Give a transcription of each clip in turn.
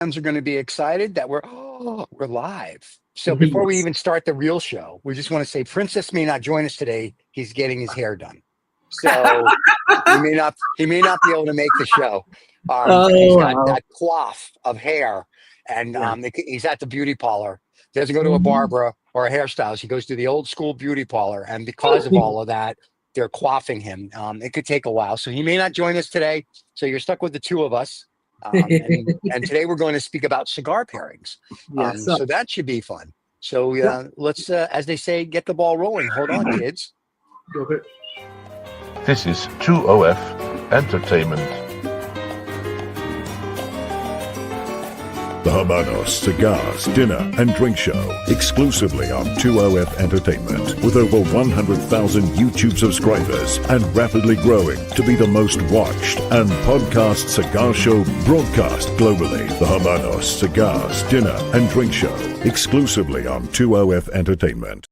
Fans are going to be excited that we're live. So before we Yes. even start the real show, we just want to say Princess may not join us today. He's getting his hair done, so he may not be able to make the show. He's Oh, got wow. that coif of hair, and Yeah. he's at the beauty parlor. Doesn't go to a Mhm. barber or a hairstylist. He goes to the old school beauty parlor, and because of all of that, they're coiffing him. It could take a while, so he may not join us today. So you're stuck with the two of us. And today we're going to speak about cigar pairings. Yes, sir. So that should be fun. So Yep. let's, as they say, get the ball rolling. Hold on, kids. Go ahead. This is 2OF Entertainment. The Habanos Cigars Dinner and Drink Show, exclusively on 2OF Entertainment, with over 100,000 YouTube subscribers and rapidly growing to be the most watched and podcast cigar show broadcast globally. The Habanos Cigars Dinner and Drink Show, exclusively on 2OF Entertainment.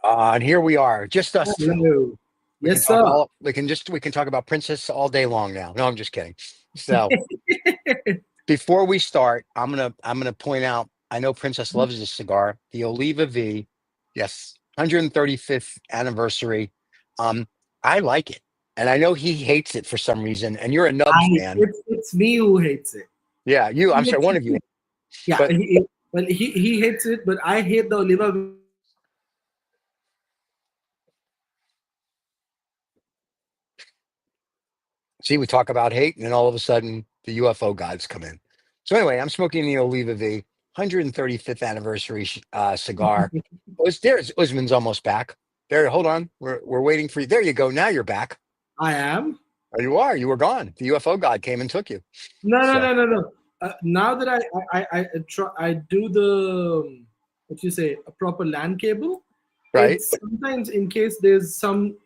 And here we are, just us two. Hello. We Yes, can sir. talk we can talk about Princess all day long now. No, I'm just kidding. So before we start, I'm gonna point out. I know Princess loves this cigar, the Oliva V. Yes, 135th anniversary. I like it, and I know he hates it for some reason. And you're a Nubs man. It's me who hates it. Yeah, you. I'm sorry, one of you. Yeah, But he hates it, but I hate the Oliva. see, we talk about hate, and then all of a sudden the UFO gods come in. So anyway, I'm smoking the Oliva V, 135th anniversary cigar. Usman's almost back. There, hold on. We're waiting for you. There you go. Now you're back. I am. Oh, you are. You were gone. The UFO god came and took you. No. Now that I do the what you say a proper LAN cable. Right. It's sometimes in case there's some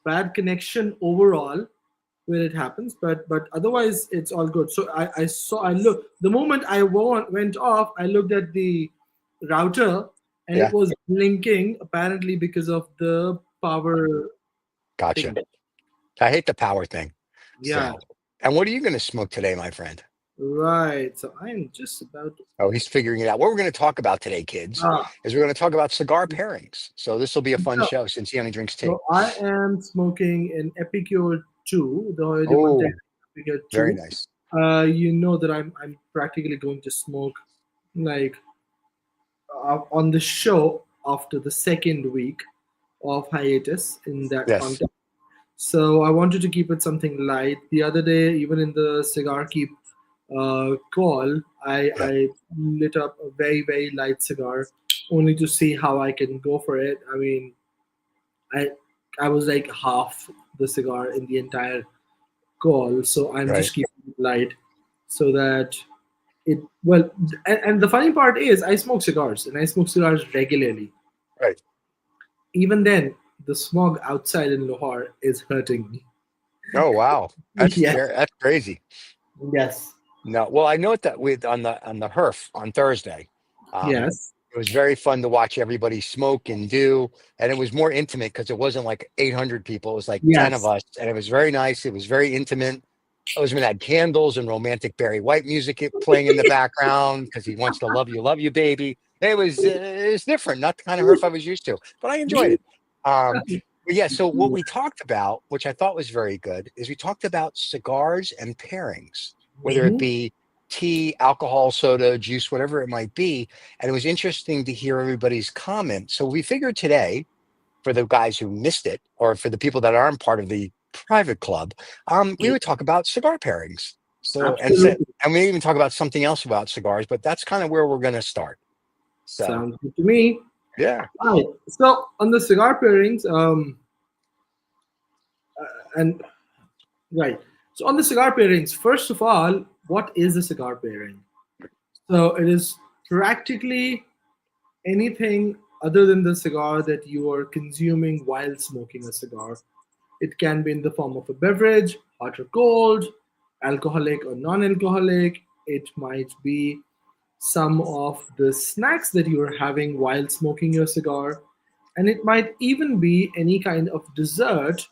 bad connection overall where it happens, but otherwise it's all good. So I look the moment I went off, I looked at the router and Yeah. it was blinking apparently because of the power Gotcha. thing. I hate the power thing. Yeah, So, and what are you going to smoke today, my friend? right. So I'm just about to. Oh, he's figuring it out. What we're going to talk about today, kids, is we're going to talk about cigar pairings. So this will be a fun So, show since he only drinks tea. so I am smoking an Epicure 2, the Holiday Oh, Montana Epicure 2. very nice. You know that I'm practically going to smoke like on the show after the second week of hiatus in that Yes. context. So I wanted to keep it something light. The other day, even in the Cigar Keep call, I lit up a very, very light cigar only to see how I can go for it. I mean, I was like half the cigar in the entire call, so I'm Right. just keeping it light so that it well. And the funny part is, I smoke cigars and I smoke cigars regularly. Right. Even then, the smog outside in Lahore is hurting me. Oh, wow. That's Yeah. that's crazy. Yes. No, well, I know that with on the HERF on Thursday. Yes. It was very fun to watch everybody smoke and do, and it was more intimate because it wasn't like 800 people. It was like 10 of Yes. us, and it was very nice. It was very intimate. Osman had candles and romantic Barry White music playing in the background because he wants to love you, baby. It's different, not the kind of HERF I was used to, but I enjoyed it. But yeah, so what we talked about, which I thought was very good, is we talked about cigars and pairings, whether it Mhm. be tea, alcohol, soda, juice, whatever it might be. And it was interesting to hear everybody's comments. So we figured today, for the guys who missed it, or for the people that aren't part of the private club, we would talk about cigar pairings. Absolutely. And we even talk about something else about cigars, but that's kind of where we're going to start. So Sounds good to me. yeah, Right. So on the cigar pairings, and right. So on the cigar pairings, first of all, what is a cigar pairing? So it is practically anything other than the cigar that you are consuming while smoking a cigar. It can be in the form of a beverage, hot or cold, alcoholic or non-alcoholic. It might be some of the snacks that you're having while smoking your cigar, and it might even be any kind of dessert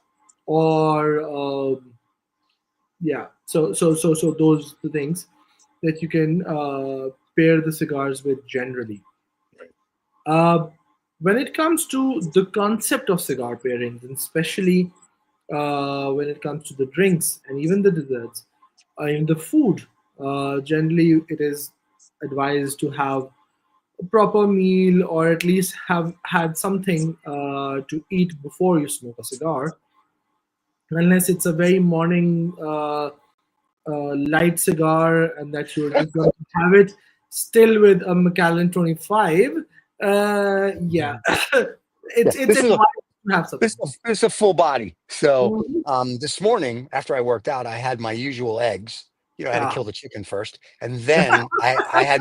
or yeah. So those the things. that you can pair the cigars with generally. Uh, when it comes to the concept of cigar pairings, and especially when it comes to the drinks and even the desserts, in the food, generally it is advised to have a proper meal or at least have had something to eat before you smoke a cigar, unless it's a very morning light cigar and that you're just going to have it still with a Macallan 25. Yeah, Yeah, it's advised to have something. this is a full body. So Mhm. this morning after I worked out, I had my usual eggs. I had to Ah. kill the chicken first, and then I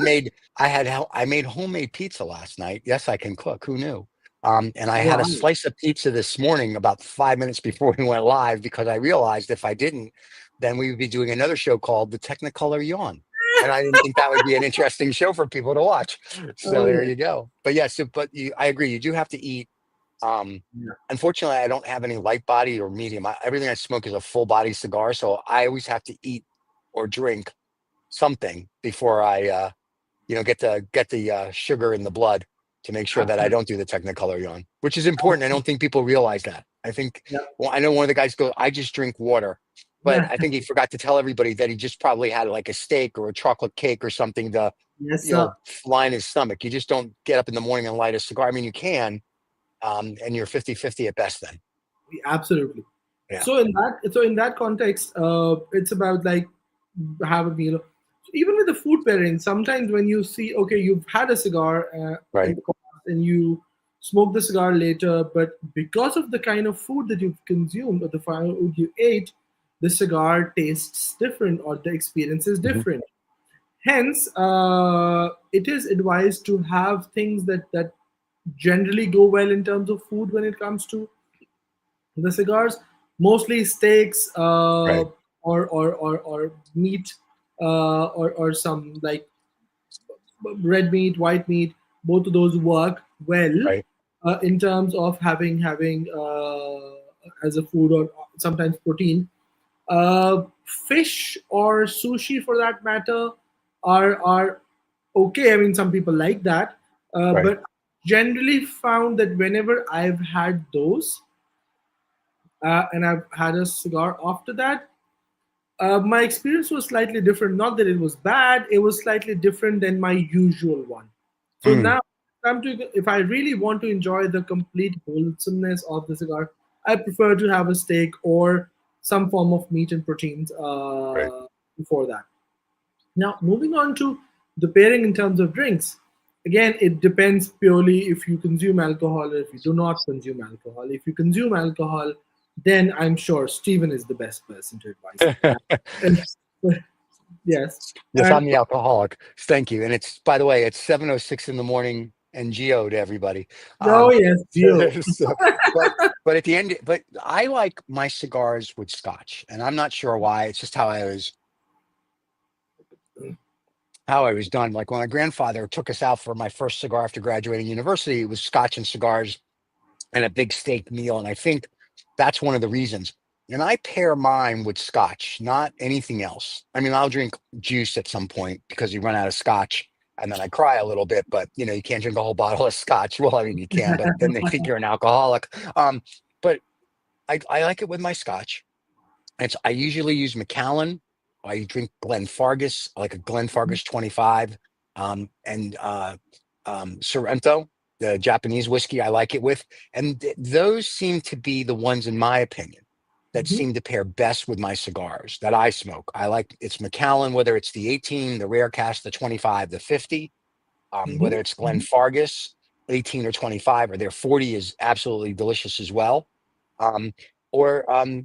made homemade pizza last night. Yes, I can cook. Who knew? And I had a Wow. slice of pizza this morning about 5 minutes before we went live because I realized if I didn't, then we would be doing another show called The Technicolor Yawn. And I didn't think that would be an interesting show for people to watch. So Oh there yeah. you go. But yes, I agree. You do have to eat. Yeah. Unfortunately, I don't have any light body or medium. Everything I smoke is a full body cigar, so I always have to eat or drink something before I, get the sugar in the blood to make sure that I Absolutely. don't do the Technicolor yawn, which is important. I don't think people realize that. I think, Yeah. well, I know one of the guys goes, "I just drink water," but Yeah. I think he forgot to tell everybody that he just probably had like a steak or a chocolate cake or something to, Yes, sir. line his stomach. You just don't get up in the morning and light a cigar. I mean, you can, and you're 50-50 at best then. Absolutely. Yeah. So in that context, it's about like have a meal. Even with the food pairing, sometimes when you see, okay, you've had a cigar in Right. the past and you smoke the cigar later, but because of the kind of food that you've consumed or the food you ate, the cigar tastes different or the experience is Mhm. different. Hence, it is advised to have things that generally go well in terms of food when it comes to the cigars, mostly steaks, Right. or meat, or some like red meat, white meat. Both of those work well Right. in terms of having as a food or sometimes protein. Fish or sushi, for that matter, are okay. I mean, some people like that, Right. but generally found that whenever I've had those and I've had a cigar after that, my experience was slightly different. Not that it was bad, it was slightly different than my usual one. So Mm. now, if I really want to enjoy the complete wholesomeness of the cigar, I prefer to have a steak or some form of meat and proteins Right. before that. Now, moving on to the pairing in terms of drinks. Again, it depends purely if you consume alcohol or if you do not consume alcohol. If you consume alcohol, then I'm sure Stephen is the best person to advise on that. And, yes. Yes, And I'm the alcoholic. Thank you. And it's, by the way, it's 7:06 in the morning and Geo to everybody. oh Um, yes, Gio. so, but but at the end, but I like my cigars with scotch, and I'm not sure why. It's just how I was done. Like when my grandfather took us out for my first cigar after graduating university, it was scotch and cigars and a big steak meal. And I think that's one of the reasons. And I pair mine with scotch, not anything else. I mean, I'll drink juice at some point because you run out of scotch and then I cry a little bit, but you can't drink a whole bottle of scotch. Well, I mean, you can, but then they think you're an alcoholic. But I like it with my scotch. I usually use Macallan. I drink Glenfargus, like a Glenfargus 25, and Sorrento, the Japanese whiskey. I like it with, and those seem to be the ones, in my opinion, that Mhm, seem to pair best with my cigars that I smoke. I like it's Macallan, whether it's the 18, the rare cast, the 25, the 50, mhm, whether it's mhm, Glenfargus 18 or 25, or their 40 is absolutely delicious as well. Um, or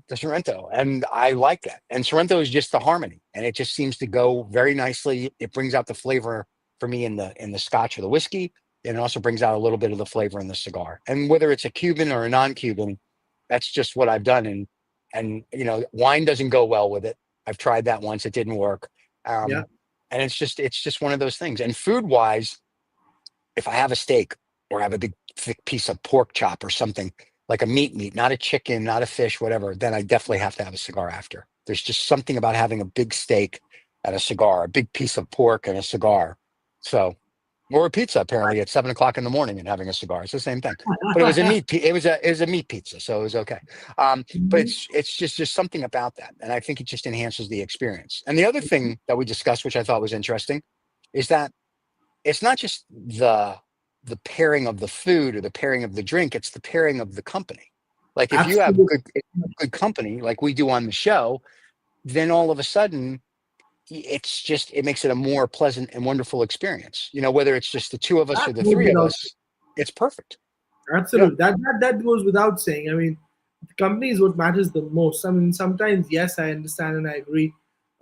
the Sorrento. And I like that. And Sorrento is just the harmony. And it just seems to go very nicely. It brings out the flavor for me in the scotch or the whiskey. And it also brings out a little bit of the flavor in the cigar. And whether it's a Cuban or a non-Cuban, that's just what I've done. And wine doesn't go well with it. I've tried that once, it didn't work. yeah. Um, and it's just one of those things. And food wise, if I have a steak or have a big thick piece of pork chop or something like a meat, not a chicken, not a fish, whatever, then I definitely have to have a cigar after. There's just something about having a big steak and a cigar, a big piece of pork and a cigar. So, or a pizza apparently at 7 o'clock in the morning and having a cigar. It's the same thing. But it was a it was a meat pizza, so it was okay. But it's just something about that, and I think it just enhances the experience. And the other thing that we discussed, which I thought was interesting, is that it's not just the pairing of the food or the pairing of the drink; it's the pairing of the company. Like if you have Absolutely. good company, like we do on the show, then all of a sudden it makes it a more pleasant and wonderful experience. Whether it's just the two of us That or the goes three of without us, it's perfect. Yeah, Absolutely. That goes without saying. I mean, the company is what matters the most. I mean, sometimes, yes, I understand and I agree.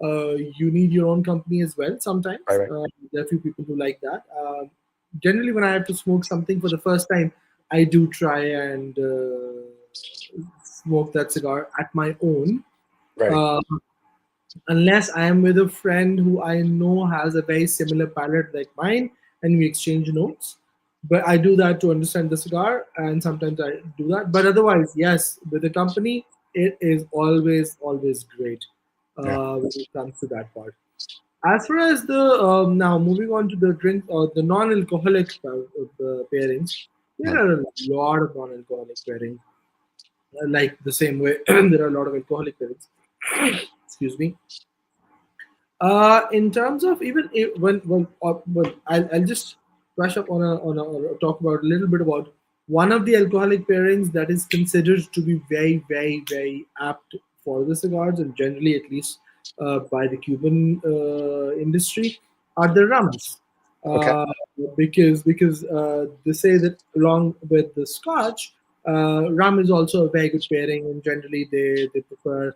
You need your own company as well. right, Sometimes right. there are a few people who like that. Generally, when I have to smoke something for the first time, I do try and smoke that cigar at my own. Right. Uh, unless I am with a friend who I know has a very similar palate like mine, and we exchange notes. But I do that to understand the cigar, and sometimes I do that. But otherwise, yes, with the company, it is always great Yeah. when it comes to that part. As far as the now moving on to the drink or the non-alcoholic pairings, there Mm. are a lot of non-alcoholic pairings. Like the same way, there are a lot of alcoholic pairings. Excuse me. In terms of even when I'll just brush up on or talk about a little bit about one of the alcoholic pairings that is considered to be very apt for the cigars and generally at least by the Cuban industry are the rums. Okay. Uh, because they say that along with the Scotch, rum is also a very good pairing, and generally they prefer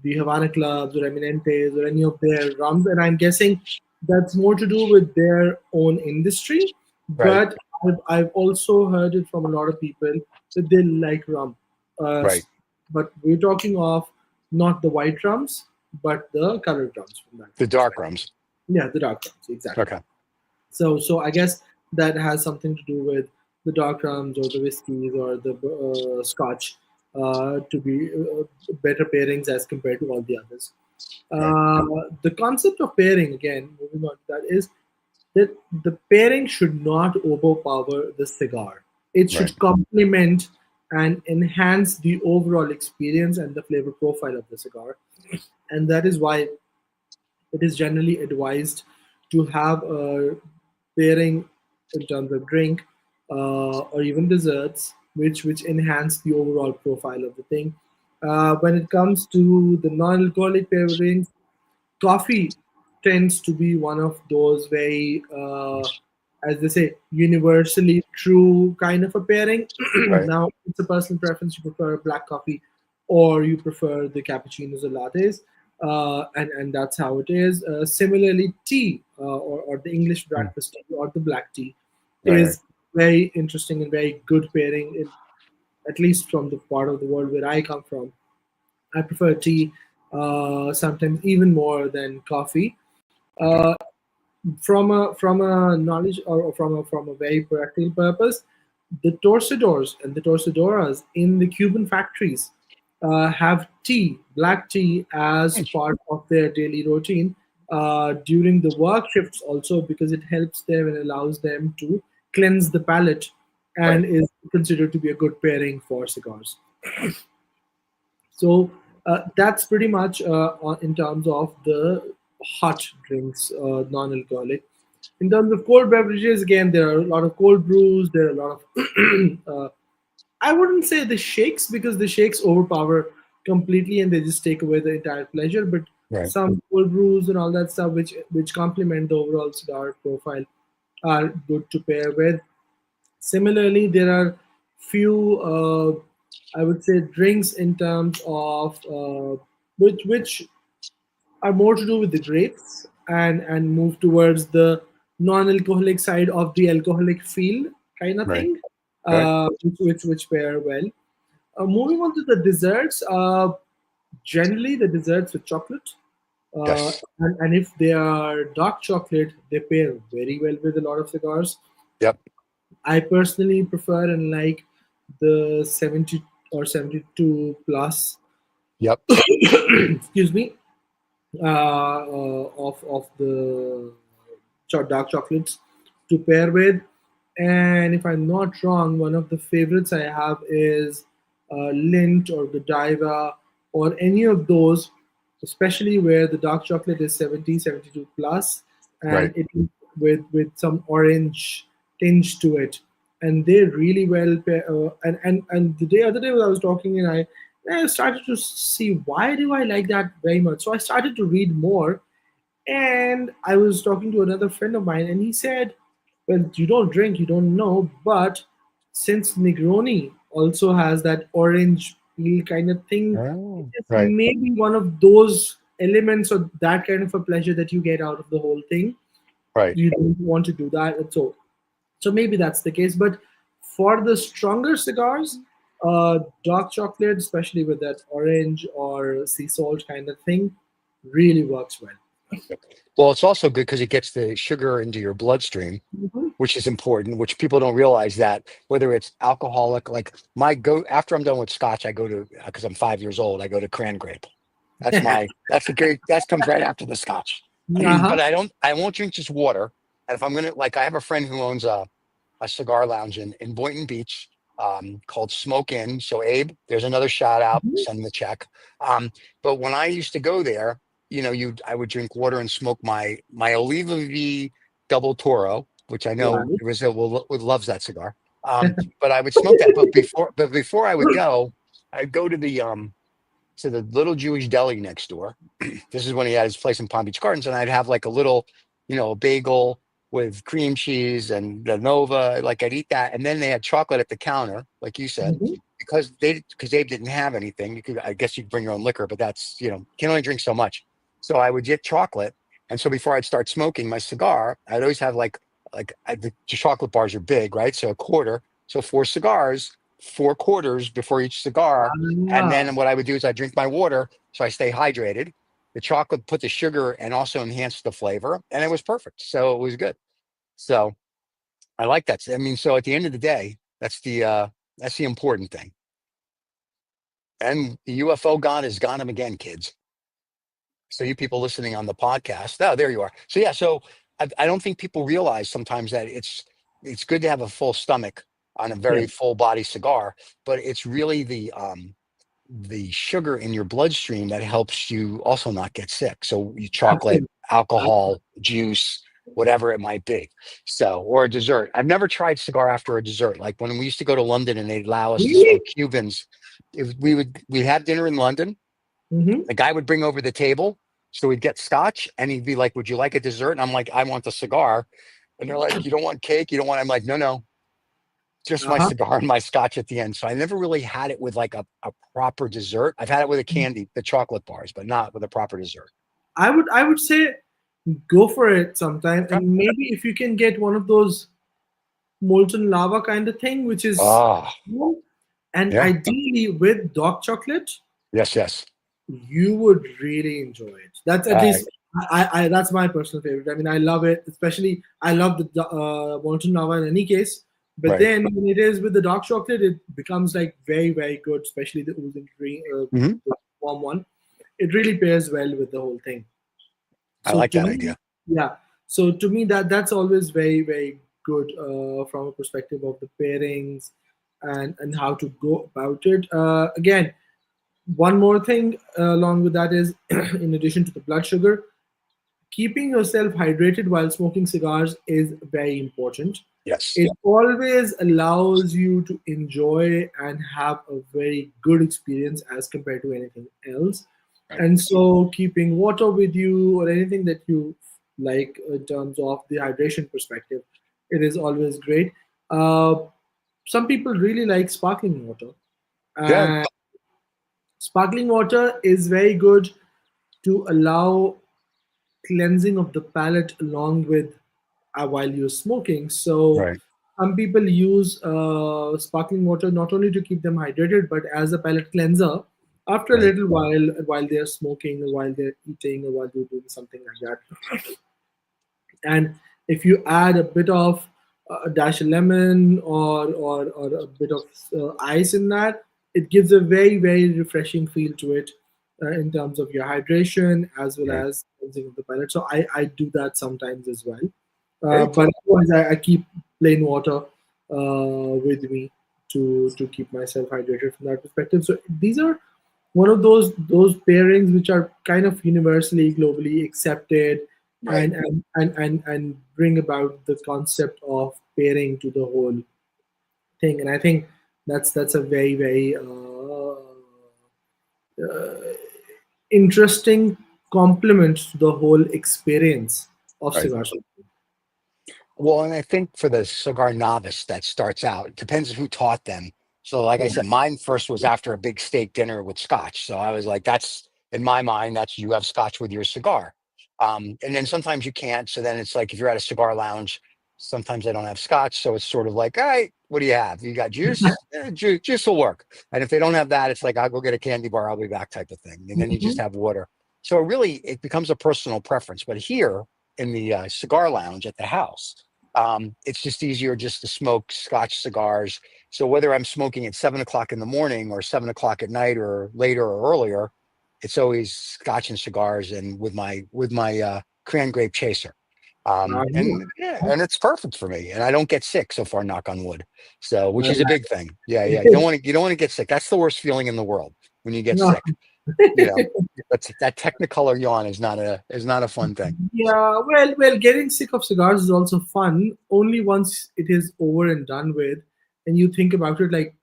the Havana clubs or Eminentes or any of their rums. And I'm guessing that's more to do with their own industry. Right. But I've also heard it from a lot of people that they like rum. Uh, Right. but we're talking of not the white rums, but the colored rums from that The dark perspective. rums. Yeah, the dark rums, exactly. Okay. So I guess that has something to do with the dark rums or the whiskeys or the Scotch to be better pairings as compared to all the others. Right. The concept of pairing, again, moving on to that, is that the pairing should not overpower the cigar. It Right. should complement and enhance the overall experience and the flavor profile of the cigar. And that is why it is generally advised to have a pairing in terms of drink or even desserts, which enhance the overall profile of the thing. When it comes to the non-alcoholic pairings, coffee tends to be one of those very, as they say, universally true kind of a pairing. Right. Now, it's a personal preference. You prefer black coffee, or you prefer the cappuccinos or lattes, and that's how it is. Similarly, tea or the English Mm. breakfast tea or the black tea Right. Right. is very interesting and very good pairing, at least from the part of the world where I come from. I prefer tea sometimes even more than coffee. Okay. Uh, from a knowledge or from a very practical purpose, the torcedores and the torcedoras in the Cuban factories have black tea, as Mm. part of their daily routine during the work shifts also because it helps them and allows them to cleanse the palate Right. and is considered to be a good pairing for cigars. So that's pretty much in terms of the hot drinks, non-alcoholic. In terms of cold beverages, again, there are a lot of cold brews. There are a lot of, I wouldn't say the shakes because the shakes overpower completely and they just take away the entire pleasure. But Right. some cold brews and all that stuff, which complement the overall cigar profile, are good to pair with. Similarly, there are few, I would say, drinks in terms of which are more to do with the grapes and move towards the non-alcoholic side of the alcoholic feel kind of Right. thing, Right. which pair well. Moving on to the desserts, generally the desserts with chocolate, Yes. and if they are dark chocolate, they pair very well with a lot of cigars. Yep. I personally prefer and like the 70 or 72 plus, Yep. excuse me, of the dark chocolates to pair with. And if I'm not wrong, one of the favorites I have is Lint or Godiva or any of those, especially where the dark chocolate is 70, 72 plus, Right. and it with some orange tinge to it. And they really well pair. And the other day when I was talking, and I started to see why do I like that very much. So I started to read more, and I was talking to another friend of mine, and he said, "Well, you don't drink, you don't know, but since Negroni also has that orange peel kind of thing, it Oh, is right. maybe one of those elements or that kind of a pleasure that you get out of the whole thing. Right. You don't want to do that, and so maybe that's the case. But for the stronger cigars, dark chocolate, especially with that orange or sea salt kind of thing, really works well. Well, it's also good because it gets the sugar into your bloodstream, Mhm. which is important, which people don't realize that whether it's alcoholic, like my go after I'm done with scotch, I go to because I'm 5 years old, I go to cran grape. That's the great that comes right after the scotch. Uh-huh. But I won't drink just water. And if I'm gonna like I have a friend who owns a cigar lounge in Boynton Beach called Smoke Inn. So Abe, there's another shout out. Mhm. Send him the check. Um, but when I used to go there, you I would drink water and smoke my Oliva V Double Toro, which I know Right. Brazil will loves that cigar. But I would smoke that. But before I would go, I'd go to the little Jewish deli next door. This is when he had his place in Palm Beach Gardens, and I'd have like a little, a bagel with cream cheese and the Nova. Like I'd eat that, and then they had chocolate at the counter, like you said, Mhm. because they didn't have anything. I guess you could bring your own liquor, but that's can only drink so much. So I would get chocolate, and so before I'd start smoking my cigar, I'd always have the chocolate bars are big, right? So a quarter, so four cigars, four quarters before each cigar, and Ah, then what I would do is I drink my water so I stay hydrated. The chocolate put the sugar and also enhanced the flavor, and it was perfect. So it was good. So I like that. I mean, so at the end of the day, that's the important thing. And the UFO god has got him again, kids. So you people listening on the podcast, oh, there you are. So yeah, so I don't think people realize sometimes that it's good to have a full stomach on a yeah. very full body cigar, but it's really the sugar in your bloodstream that helps you also not get sick. So you chocolate, Absolutely. alcohol, juice, whatever it might be. So, or a dessert. I've never tried cigar after a dessert. Like when we used to go to London and they'd allow us to Really? smoke Cubans, we'd have dinner in London. Mm-hmm. The guy would bring over the table. So we'd get scotch and he'd be like, "Would you like a dessert?" And I'm like, "I want the cigar." And they're like, "You don't want cake? You don't want?" I'm like, "No, no, just my Uh-huh. cigar and my scotch at the end." So I never really had it with like a proper dessert. I've had it with a candy, the chocolate bars, but not with a proper dessert. I would say go for it sometime, Okay. and maybe if you can get one of those molten lava kind of thing, which is Oh, and yeah. ideally with dark chocolate, Yes, yes. you would really enjoy it. That's at Uh, least that's my personal favorite. I mean, I love it, especially I love the molten lava in any case. But right. then when it is with the dark chocolate, it becomes like very very good, especially the oozing green, Hmm. the warm one. It really pairs well with the whole thing. I So like to that me, idea. yeah. So to me, that's always very very good from a perspective of the pairings and how to go about it. Again, one more thing along with that is, in addition to the blood sugar, keeping yourself hydrated while smoking cigars is very important. Yes. It always allows you to enjoy and have a very good experience as compared to anything else. Right. And so, keeping water with you or anything that you like in terms of the hydration perspective, it is always great. Uh, some people really like sparkling water, Yeah. and sparkling water is very good to allow cleansing of the palate along with while you're smoking. So Right. some people use sparkling water not only to keep them hydrated but as a palate cleanser after a Right. little while they're smoking or while they're eating or while they're doing something like that. And if you add a bit of a dash of lemon or a bit of ice in that, it gives a very very refreshing feel to it. in terms of your hydration as well Right. as cleansing of the palate. So I do that sometimes as well. Very But cool. otherwise, I keep plain water with me to keep myself hydrated from that perspective. So these are one of those pairings which are kind of universally globally accepted Right. and bring about the concept of pairing to the whole thing. And I think that's a very interesting complement to the whole experience of Right. cigar smoking. Well, and I think for the cigar novice that starts out, it depends on who taught them. So, like I Yeah. said, mine first was after a big steak dinner with scotch. So I was like, that's in my mind, that's you have scotch with your cigar. And then sometimes you can't. So then it's like if you're at a cigar lounge, sometimes they don't have scotch. So it's sort of like, all right, what do you have? You got juice? Juice will work. And if they don't have that, it's like, I'll go get a candy bar. I'll be back type of thing. And then you just Mhm. have water. So really, it becomes a personal preference. But here in the cigar lounge at the house, it's just easier just to smoke Scotch cigars. So whether I'm smoking at 7 o'clock in the morning or 7 o'clock at night or later or earlier, it's always Scotch and cigars and with my cran grape chaser. Yeah. And yeah, and it's perfect for me. And I don't get sick so far, knock on wood. So which is a big thing. Yeah, yeah. You don't want to get sick. That's the worst feeling in the world when you get No. sick. You know, that Technicolor yawn is not a fun thing. Yeah, well, getting sick of cigars is also fun. Only once it is over and done with, and you think about it like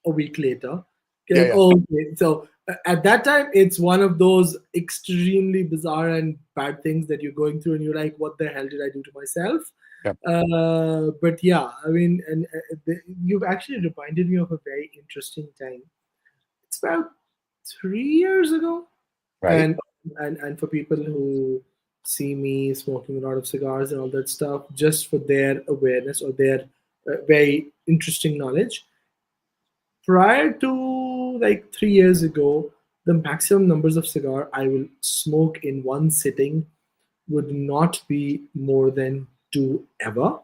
a week later. Yeah, Like, yeah. oh, okay. So at that time, it's one of those extremely bizarre and bad things that you're going through, and you're like, "What the hell did I do to myself?" Yep. But yeah, I mean, and you've actually reminded me of a very interesting time. It's about 3 years ago, Right. and and for people who see me smoking a lot of cigars and all that stuff, just for their awareness or their very interesting knowledge, prior to like 3 years ago, the maximum numbers of cigar I will smoke in one sitting would not be more than two ever.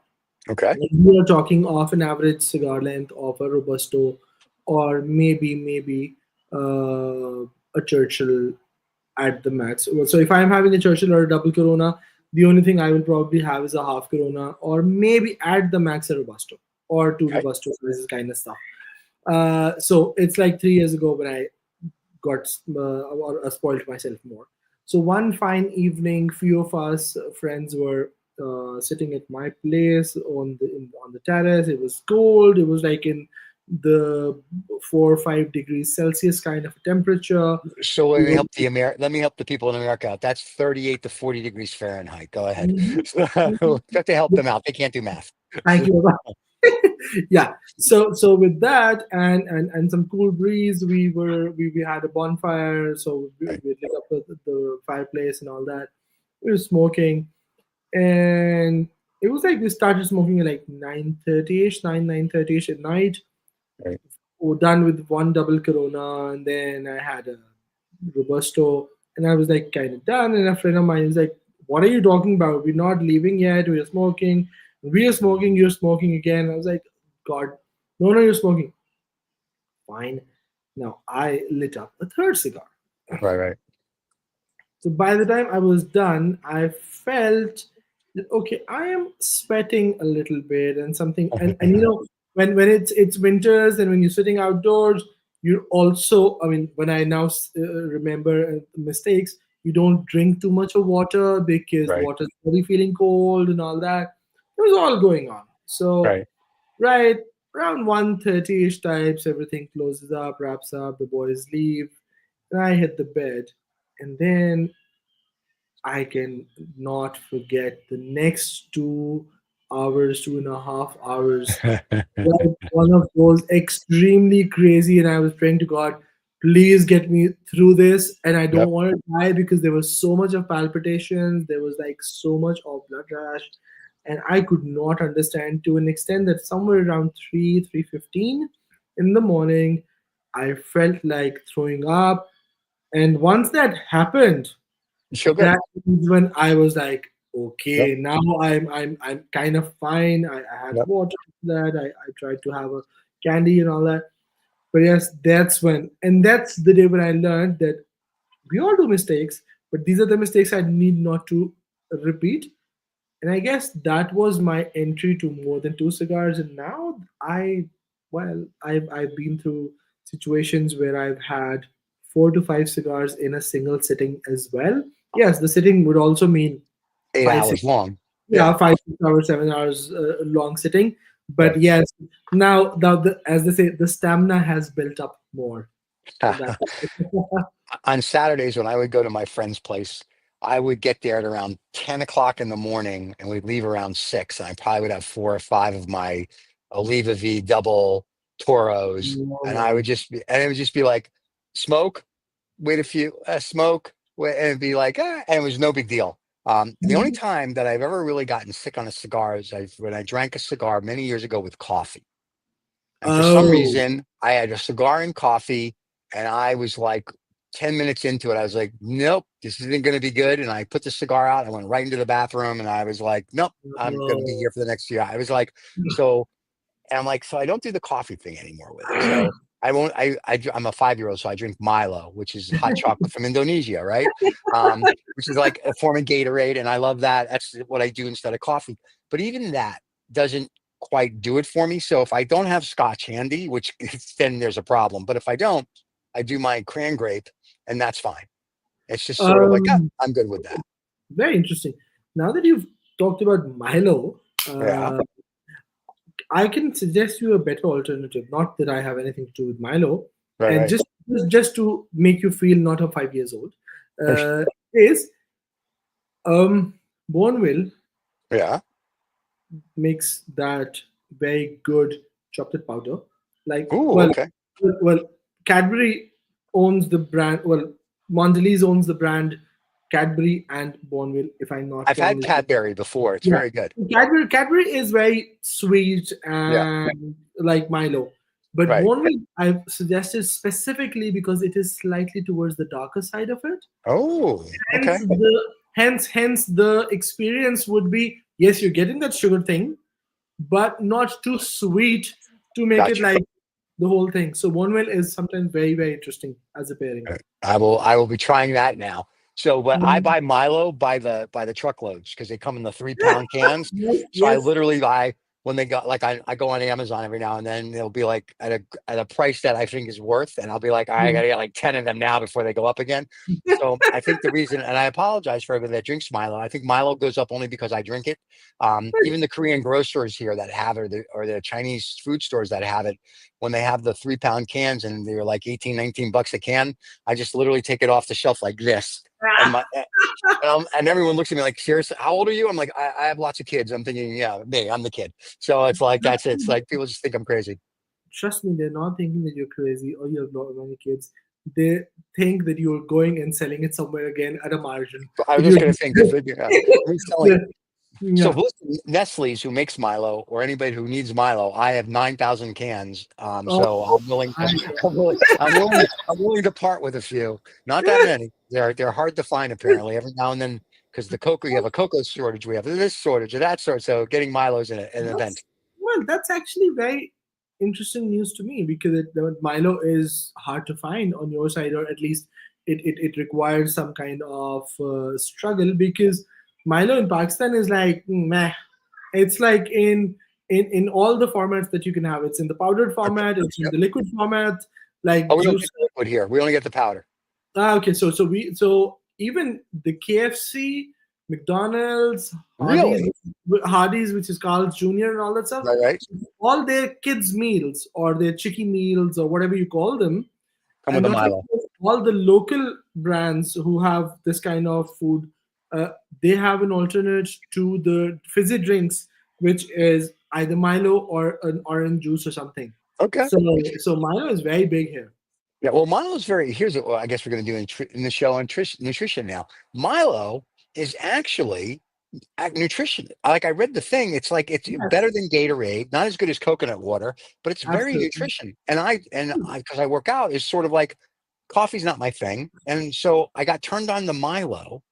Okay. Like, we are talking of an average cigar length of a robusto, or maybe a Churchill at the max. So if I'm having a Churchill or a double Corona, the only thing I will probably have is a half Corona, or maybe at the max a Robusto or two Okay. Robusto, this kind of stuff. So it's like 3 years ago when I got or spoiled myself more. So one fine evening, few of us friends were sitting at my place on the terrace. It was cold. It was like in the 4 or 5 degrees Celsius kind of a temperature. So We were let me help the people in America out. That's 38 to 40 degrees Fahrenheit. Go ahead. Mhm, So, mhm. have to help them out. They can't do math. Thank you. Yeah. So with that and some cool breeze, we had a bonfire. So Right. we lit up the fireplace and all that. We were smoking, and it was like we started smoking at like 9:30 ish, 9:30 ish at night. Right. We're done with one double Corona, and then I had a Robusto, and I was like kind of done. And a friend of mine is like, "What are you talking about? We're not leaving yet. We're smoking. We are smoking. You're smoking again." I was like, "God, no, you're smoking." Fine. Now I lit up a third cigar. Right. Right. So by the time I was done, I felt that okay, I am sweating a little bit and something, and you know when it's winters and when you're sitting outdoors, you're also, I mean, when I now remember mistakes, you don't drink too much of water because Right. water's already feeling cold and all that. It was all going on. So Right. right around 1:30 ish types, everything closes up, wraps up, the boys leave, and I hit the bed, and then I can not forget the next 2 hours, 2.5 hours. Like one of those extremely crazy, and I was praying to God, please get me through this. And I don't Yep. want to die because there was so much of palpitations, there was like so much of blood rush, and I could not understand to an extent that somewhere around 3:15 in the morning, I felt like throwing up. And once that happened, You feel good. that is when I was like, Yep. okay, now I'm kind of fine. I had Yep. water for that. I tried to have a candy and all that. But yes, that's when, and that's the day when I learned that we all do mistakes, but these are the mistakes I need not to repeat. And I guess that was my entry to more than two cigars. And now I've been through situations where I've had 4 to 5 cigars in a single sitting as well. Yes, the sitting would also mean Eight five, six, hours long. yeah, Yeah. 5 6 hours, 7 hours long sitting. But Right. yes, now as they say, the stamina has built up more. So that On Saturdays when I would go to my friend's place, I would get there at around 10 o'clock in the morning and we'd leave around 6. And I probably would have 4 or 5 of my Oliva V double Toros. And I would wow. just be, and it would just be like, smoke, wait a few, smoke, wait, and it'd be like, and it was no big deal. The only time that I've ever really gotten sick on a cigar is when I drank a cigar many years ago with coffee. And for some Oh, reason, I had a cigar and coffee, and I was like 10 minutes into it. I was like, nope, this isn't going to be good. And I put the cigar out. I went right into the bathroom, and I was like, nope, I'm going to be no. here for the next year. I was like, so, and I'm like, so I don't do the coffee thing anymore with it. So I won't, I'm a 5-year-old, so I drink Milo, which is hot chocolate from Indonesia, right? Which is like a form of Gatorade. And I love that. That's what I do instead of coffee. But even that doesn't quite do it for me. So if I don't have scotch handy, which then there's a problem. But if I don't, I do my cran grape, and that's fine. It's just sort of like, Um, I'm good with that. Very interesting. Now that you've talked about Milo, Yeah. I can suggest you a better alternative. Not that I have anything to do with Milo, Right. and Right. just to make you feel not a 5 years old, is Bonville Yeah. makes that very good chocolate powder. Like, Ooh, okay. well, Cadbury owns the brand. Well, Mondelez owns the brand Cadbury and Bonville. If I'm not I've wrong, had Cadbury before. It's yeah. very good. Cadbury is very sweet Yeah. and like Milo, but Right. Bonville I've suggested specifically because it is slightly towards the darker side of it. Oh, okay. Hence the experience would be, yes, you're getting that sugar thing, but not too sweet to make it Gotcha. like the whole thing. So Bonville is sometimes very, very interesting as a pairing. I will be trying that now. So, but I Mm. buy Milo by the truckloads because they come in the 3 pound cans. Yes, So I yes. literally buy when they got like I go on Amazon every now and then. They'll be like at a price that I think is worth, and I'll be like, I gotta get like 10 of them now before they go up again. So I think the reason, and I apologize for everybody that drinks Milo. I think Milo goes up only because I drink it. Even the Korean grocers here that have it, or the Chinese food stores that have it, when they have the 3 pound cans and they're like 18, $19 a can, I just literally take it off the shelf like this. And and everyone looks at me like, seriously, how old are you? I'm like, I have lots of kids. I'm thinking, yeah, me, I'm the kid. So it's like, that's it. It's like people just think I'm crazy. Trust me, they're not thinking that you're crazy or you have many kids. They think that you're going and selling it somewhere again at a margin. But I was That just you're- going to think, who's selling it? So yeah. Nestle's, who makes Milo, or anybody who needs Milo, I have 9,000 cans. So Oh, I'm willing I, to, I'm willing to part with a few. Not that many. They're hard to find apparently. Every now and then, because you have a cocoa shortage, we have this shortage or that sort. So getting Milo's in an event. that's actually very interesting news to me because Milo is hard to find on your side, or at least it requires some kind of struggle because Milo in Pakistan is like meh. It's like in all the formats that you can have. It's in the powdered Okay. format. It's in Yep. the liquid format, like Oh, we don't juice. get the liquid here. We only get the powder. Okay, so even the KFC, McDonald's, Really? Hardee's, which is Carl's Jr. and all that stuff, Right, right. all their kids' meals or their chicky meals or whatever you call them, Come with and the not like Milo. all the local brands who have this kind of food, they have an alternate to the fizzy drinks, which is either Milo or an orange juice or something. Okay. So Milo is very big here. Yeah, well, Milo's very. Here's what I guess we're going to do in the show on nutrition now. Milo is actually nutrition. Like I read the thing, it's like it's better than Gatorade, not as good as coconut water, but it's very Absolutely. nutrition. And I because I work out, is sort of like coffee's not my thing, and so I got turned on to Milo.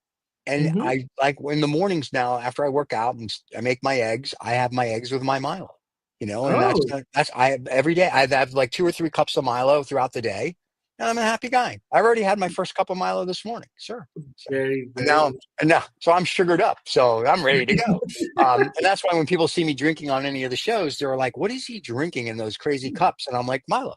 And Mhm. I like in the mornings now after I work out and I make my eggs, I have my eggs with my Milo. And Oh, that's I every day I have like 2 or 3 cups of Milo throughout the day. and I'm a happy guy. I already had my first cup of Milo this morning, sir. So, Very, and very. now, so I'm sugared up, so I'm ready to go. And that's why when people see me drinking on any of the shows, they're like, "What is he drinking in those crazy cups?" And I'm like, "Milo."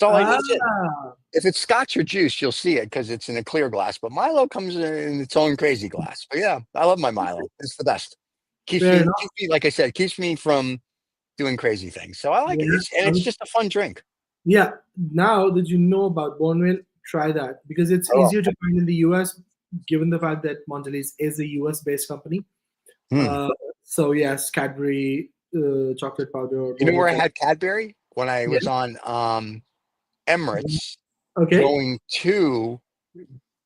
That's it. Ah, If it's scotch or juice, you'll see it because it's in a clear glass. But Milo comes in its own crazy glass. But yeah, I love my Milo. It's the best. fair enough. Like I said, keeps me from doing crazy things. So I like it. Yeah. It's just a fun drink. Yeah. Now that you know about Bonville, try that because it's Oh, easier to find in the US, given the fact that Mondelez is a US based company. hmm. So yes, Cadbury chocolate powder. You know where I Bonville. had Cadbury when I was Yeah. on Emirates Okay. going to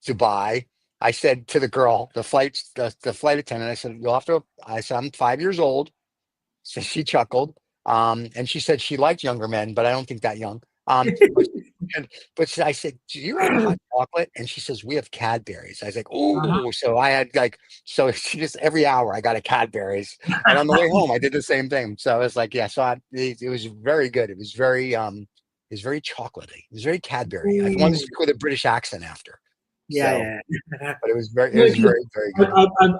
Dubai. I said to the girl, the flight attendant, I said, "You'll have to." I said, "I'm 5 years old." So she chuckled. And she said she liked younger men, but I don't think that young. But, I said, "Do you have hot chocolate?" And she says, "We have Cadbury's." I was like, Uh-huh. "Oh," so I had so she just every hour I got a Cadbury's, and on the way home I did the same thing. So I was like, yeah. So it was very good. It was very chocolatey. It was very Cadbury. I wanted to Mm, speak with a British accent after. yeah, So, yeah. but it No, was because very, very good.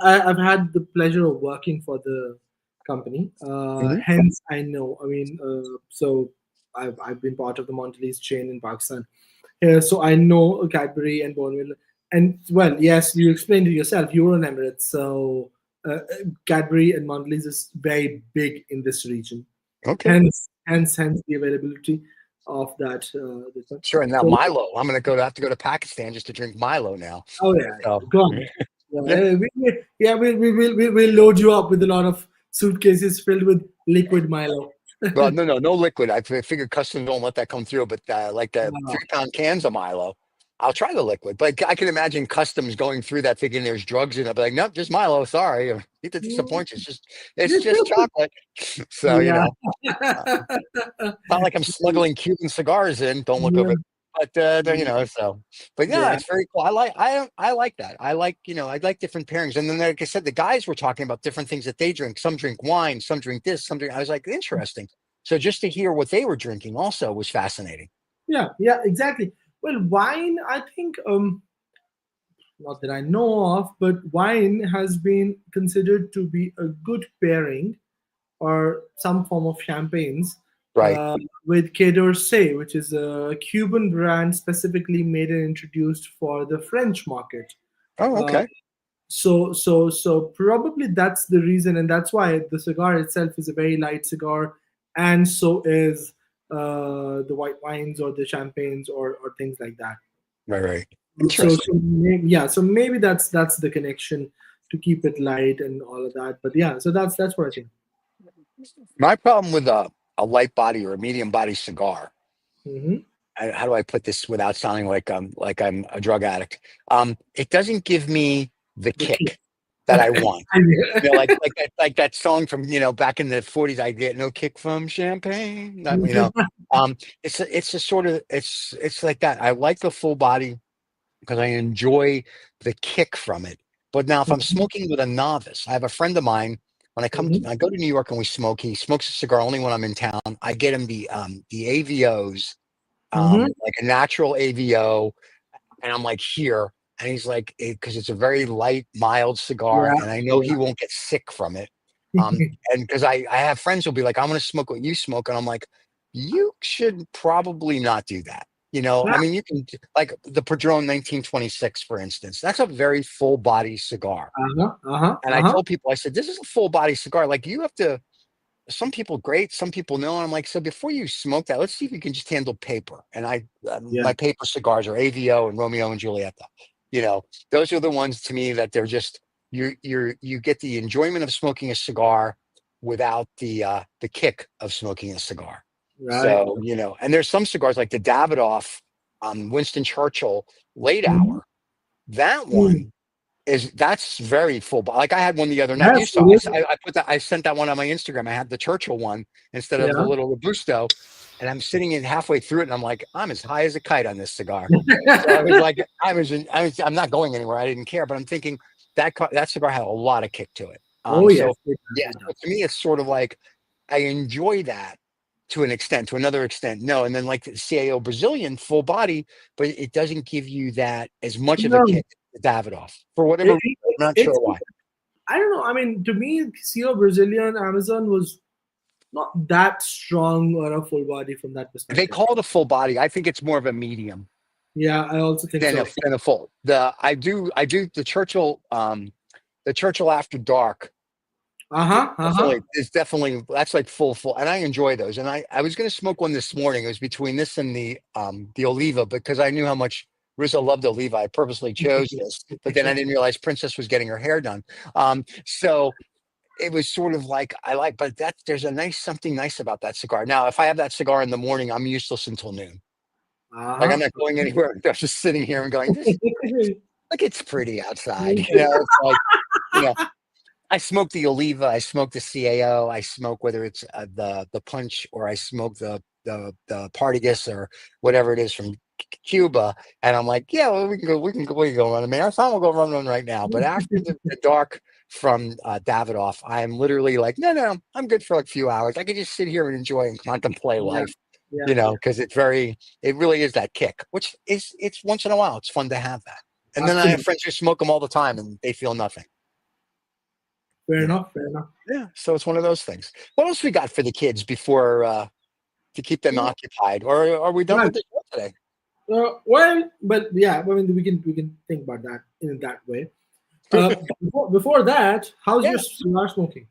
I've had the pleasure of working for the company. Mhm. Hence, I know. I mean, so I've been part of the Mondelez chain in Pakistan. So I know Cadbury and Bonville. And well, yes, you explained it yourself. You were in Emirates, so Cadbury and Mondelez is very big in this region. Okay. Hence the availability of that. This one. Sure. And now So, Milo. Have to go to Pakistan just to drink Milo now. oh yeah, So go on. yeah. Yeah, we'll load you up with a lot of suitcases filled with liquid Milo. Well, no liquid. I figured customs don't let that come through, but like the Wow. 3 pound cans of Milo, I'll try the liquid. But I can imagine customs going through that thinking there's drugs in it. I'll be like, nope, just Milo. Sorry, I hate to disappoint you. It's just chocolate. So Yeah. uh, not like I'm smuggling Cuban cigars in. Don't look over. Yeah. But so. But yeah, Yeah. it's very cool. I like that. I like different pairings. And then, like I said, the guys were talking about different things that they drink. Some drink wine, some drink this, some drink. I was like, interesting. So just to hear what they were drinking also was fascinating. Yeah, exactly. Well, wine, I think, not that I know of, but wine has been considered to be a good pairing or some form of champagnes Right. with Quai, which is a Cuban brand specifically made and introduced for the French market. Oh, Uh, okay. so probably that's the reason, and that's why the cigar itself is a very light cigar, and so is the white wines or the champagnes or things like that. Right. So, Interesting. so yeah, so maybe that's the connection to keep it light and all of that. But yeah, so that's what I think. My problem with a light body or a medium body cigar, Hmm. how do I put this without sounding like I'm a drug addict? It doesn't give me the The key. kick that I want. Yeah. Like that song from back in the '40s. I get no kick from champagne. It's a sort of it's like that. I like the full body because I enjoy the kick from it. But now, if I'm smoking with a novice, I have a friend of mine. When I go to New York and we smoke. He smokes a cigar only when I'm in town. I get him the AVOs, Hmm. like a natural AVO, and I'm like here, and he's like, because it's a very light, mild cigar, Yeah, and I know he won't get sick from it. yeah. And because I have friends who'll be like, I'm going to smoke what you smoke, and I'm like, you should probably not do that. I mean, you can like the Padron 1926, for instance. That's a very full body cigar, Uh-huh, uh-huh, and I uh-huh. told people, I said, this is a full body cigar. Like you have to. Some people great, some people no. And I'm like, so before you smoke that, let's see if you can just handle paper. And Yeah, my paper cigars are AVO and Romeo and Julieta. Those are the ones to me that they're just you get the enjoyment of smoking a cigar without the kick of smoking a cigar. right. So and there's some cigars like the Davidoff, Winston Churchill late Mhm. hour. That Mm. one that's very full. Like I had one the other night. You Yes, saw. it is. I sent that one on my Instagram. I had the Churchill one instead of the Yeah. little Robusto, and I'm sitting in halfway through it, and I'm like, I'm as high as a kite on this cigar. So I was like, I'm not going anywhere. I didn't care, but I'm thinking that cigar had a lot of kick to it. Oh So yes, it does. yeah, It so does. to me, it's sort of like I enjoy that, to an extent, to another extent, no. And then like the CAO Brazilian, full body, but it doesn't give you that as much of a No, kick as Davidoff for whatever it, reason. I'm not it's sure why. I don't know. I mean, to me, CEO Brazilian Amazon was not that strong or a full body from that They perspective. call it a full body. I think it's more of a medium Yeah, I also think than so. a full. I do the Churchill After Dark. It's definitely that's like full, and I enjoy those. And I was going to smoke one this morning. It was between this and the Oliva because I knew how much Rizzo loved Oliva. I purposely chose this, but then I didn't realize Princess was getting her hair done. So it was sort of like but there's something nice about that cigar. Now, if I have that cigar in the morning, I'm useless until noon. Like I'm not going anywhere. I'm just sitting here and going, this like it's pretty outside. It's like you know. I smoke the Oliva, I smoke the CAO, I smoke whether it's the punch or I smoke the Partagas or whatever it is from Cuba, and I'm like, yeah, well, we can go run a marathon. We'll go run one right now. But after the dark from Davidoff, I'm literally like, no, I'm good for like a few hours. I can just sit here and enjoy and contemplate life, because it really is that kick, which it's once in a while. It's fun to have that. And then I have friends who smoke them all the time, and they feel nothing. Fair enough. Yeah, so it's one of those things. What else we got for the kids before to keep them occupied, or are we done with the show today? Well, but yeah, I mean, we can think about that in that way. Before that, how's your cigar smoking?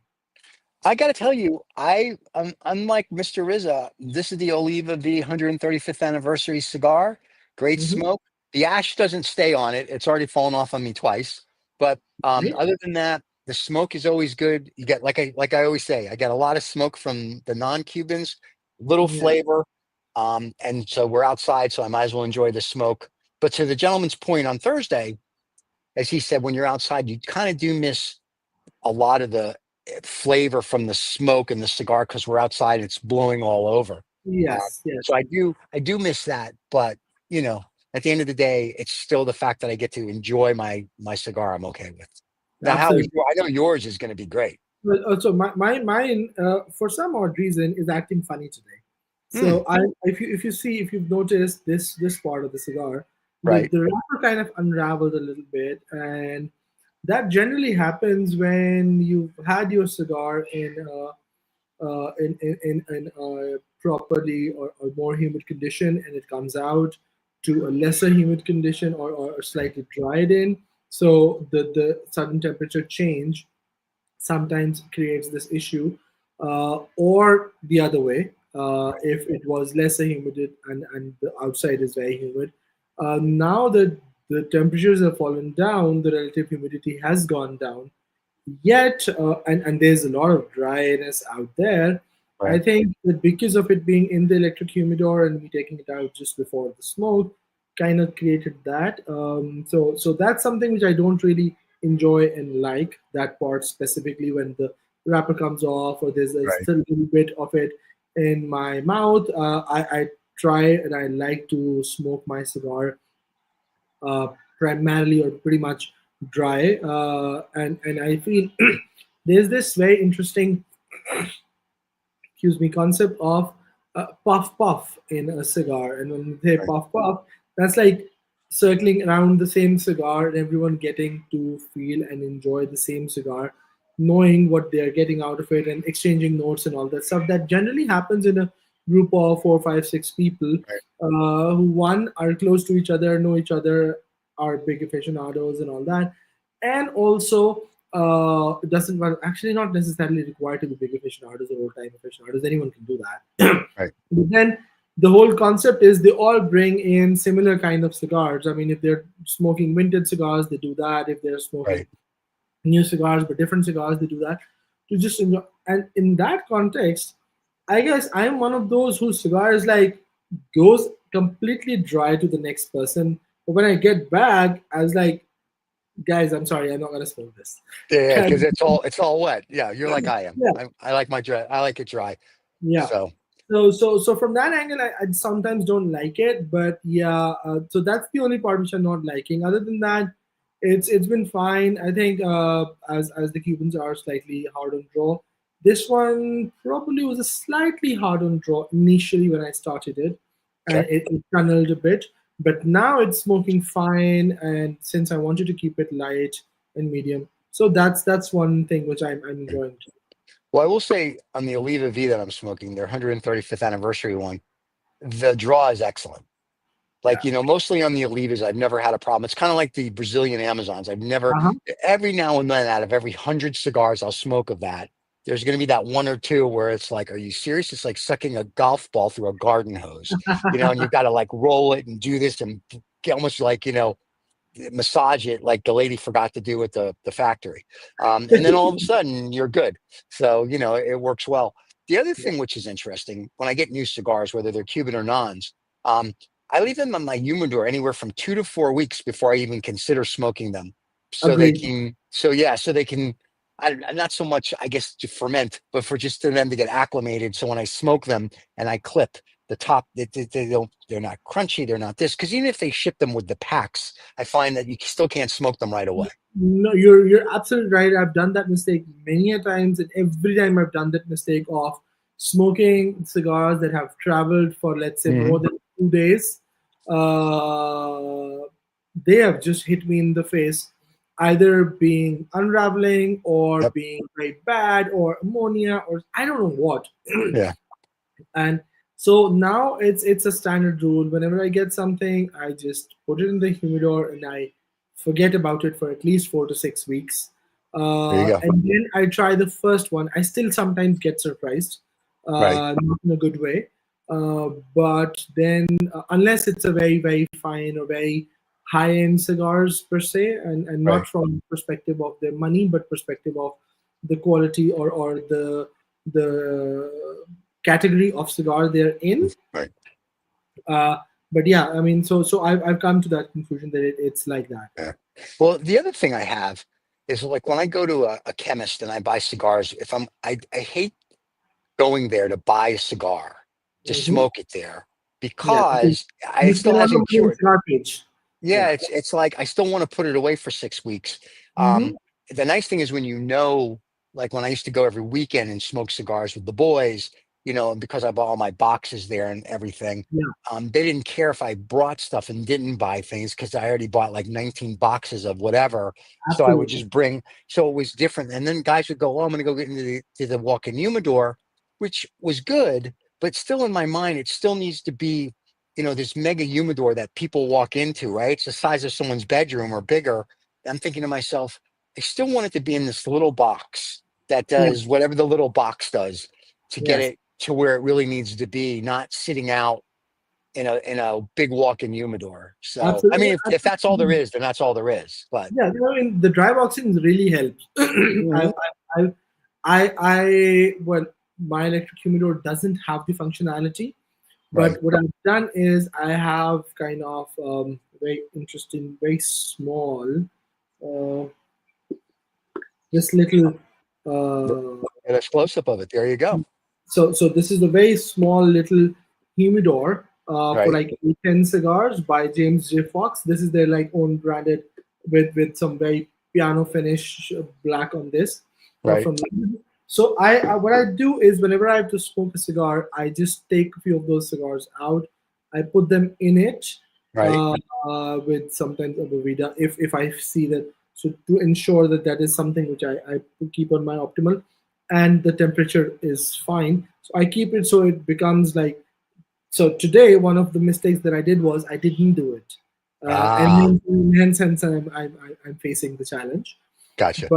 I got to tell you, unlike Mr. Rizza, this is the Oliva V 135th anniversary cigar. Great smoke. The ash doesn't stay on it. It's already fallen off on me twice. But other than that, the smoke is always good. You get like I always say, I get a lot of smoke from the non-Cubans, little flavor. And so we're outside, so I might as well enjoy the smoke. But to the gentleman's point on Thursday, as he said, when you're outside, you kind of do miss a lot of the flavor from the smoke and the cigar because we're outside, it's blowing all over. Yes. So I do miss that, but at the end of the day, it's still the fact that I get to enjoy my cigar. I'm okay with. Now, I know yours is going to be great. Well, also, mine for some odd reason is acting funny today. So if you've noticed this part of the cigar, right, the wrapper kind of unraveled a little bit, and that generally happens when you've had your cigar in a properly or more humid condition, and it comes out to a lesser humid condition or slightly dried in. So the sudden temperature change sometimes creates this issue, or the other way, if it was lesser humid and the outside is very humid. Now that the temperatures have fallen down, the relative humidity has gone down. Yet, and there's a lot of dryness out there. Right. I think that because of it being in the electric humidor and me taking it out just before the smoke, kind of created that. So that's something which I don't really enjoy and like, that part specifically when the wrapper comes off or there's still a little bit of it in my mouth. I try and I like to smoke my cigar primarily or pretty much dry, and I feel there's this very interesting concept of puff in a cigar. And when you say puff, that's like circling around the same cigar and everyone getting to feel and enjoy the same cigar, knowing what they're getting out of it and exchanging notes and all that stuff. That generally happens in a group of 4, 5, 6 people who, one, are close to each other, know each other, are big aficionados and all that. And also, it doesn't actually not necessarily required to be big aficionados or old-time aficionados. Anyone can do that. But then the whole concept is they all bring in similar kind of cigars. I mean, if they're smoking vintage cigars, they do that. If they're smoking new cigars but different cigars, they do that to just enjoy. And in that context, I guess I'm one of those whose cigar is like goes completely dry to the next person. But when I get back, I was like, guys, I'm sorry, I'm not gonna smoke this. Yeah, because it's all wet. Yeah, you're like I am. Yeah. I like my dry. I like it dry. Yeah. So from that angle, I sometimes don't like it, but yeah. So that's the only part which I'm not liking. Other than that, it's been fine. I think as the Cubans are slightly hard on draw, This one probably was a slightly hard on draw initially when I started it, and Okay. it tunneled a bit. But now it's smoking fine, and since I wanted to keep it light and medium, so that's one thing which I'm enjoying. Well, I will say on the Oliva V that I'm smoking, their 135th anniversary one, the draw is excellent. Like, Yeah. you know, mostly on the Olivas, I've never had a problem. It's kind of like the Brazilian Amazons. I've never, Uh-huh. every now and then, out of every 100 cigars I'll smoke of that, there's going to be that one or two where it's like, are you serious? It's like sucking a golf ball through a garden hose, you know, and you've got to like roll it and do this and almost like, you know, massage it like the lady forgot to do at the factory. And then all of a sudden you're good. So, you know, it works well. The other Yeah. thing which is interesting, when I get new cigars, whether they're Cuban or nons, um, I leave them on my humidor anywhere from 2 to 4 weeks before I even consider smoking them. So they Agreed. can, so yeah, so they can, not so much, I guess, to ferment, but for just to them to get acclimated. So when I smoke them and I clip the top, they don't, they're not crunchy, they're not this. Because even if they ship them with the packs, I find that you still can't smoke them right away. No, you're absolutely right. I've done that mistake many a times, and every time I've done that mistake of smoking cigars that have traveled for, let's say, more Mhm. than 2 days, uh, they have just hit me in the face, either being unraveling or Yep. being very bad or ammonia or I don't know what. Yeah. And so now it's a standard rule. Whenever I get something, I just put it in the humidor and I forget about it for at least 4 to 6 weeks. There you go. And then I try the first one. I still sometimes get surprised, Right. not in a good way. But then, unless it's a very, very fine or very high-end cigars per se, and Right. not from perspective of their money, but perspective of the quality or the category of cigar they're in. Right. Uh, but yeah, I mean, so I've come to that conclusion that it's like that. Yeah. Well, the other thing I have is like when I go to a chemist and I buy cigars, if I hate going there to buy a cigar to Hmm. smoke it there Yeah, because because you it still spend a lot of hasn't money on cured. cigar page. Yeah, Yeah. it's like I still want to put it away for 6 weeks. Hmm. The nice thing is when you know, like when I used to go every weekend and smoke cigars with the boys, you know, and because I bought all my boxes there and everything, Yeah, they didn't care if I brought stuff and didn't buy things because I already bought like 19 boxes of whatever. So I would absolutely. just bring, so it was different. And then guys would go, oh, I'm going to go get into the walk-in humidor, which was good, but still in my mind, it still needs to be, you know, this mega humidor that people walk into, right? It's the size of someone's bedroom or bigger. I'm thinking to myself, I still want it to be in this little box that Yeah. does whatever the little box does to get Yes. it to where it really needs to be, not sitting out in a big walk-in humidor. So, I Absolutely. mean, if that's all there is, then that's all there is. But Yeah, I mean, the dry boxing really helps. Mhm. Well, my electric humidor doesn't have the functionality, Right, but what I've done is I have kind of very interesting, very small, uh, this little. an explosive of it. There you go. So this is a very small little humidor for Right, like 10 cigars by James J. Fox. This is their like own branded with some very piano finish black on this right, from London. So I what I do is whenever I have to smoke a cigar, I just take a few of those cigars out. I put them in it right. uh, with sometimes a Bovida if I see that. So to ensure that that is something which I keep on my optimal and the temperature is fine. So I keep it so it becomes like so. Today, one of the mistakes that I did was I didn't do it, Ah, and hence I'm facing the challenge. gotcha.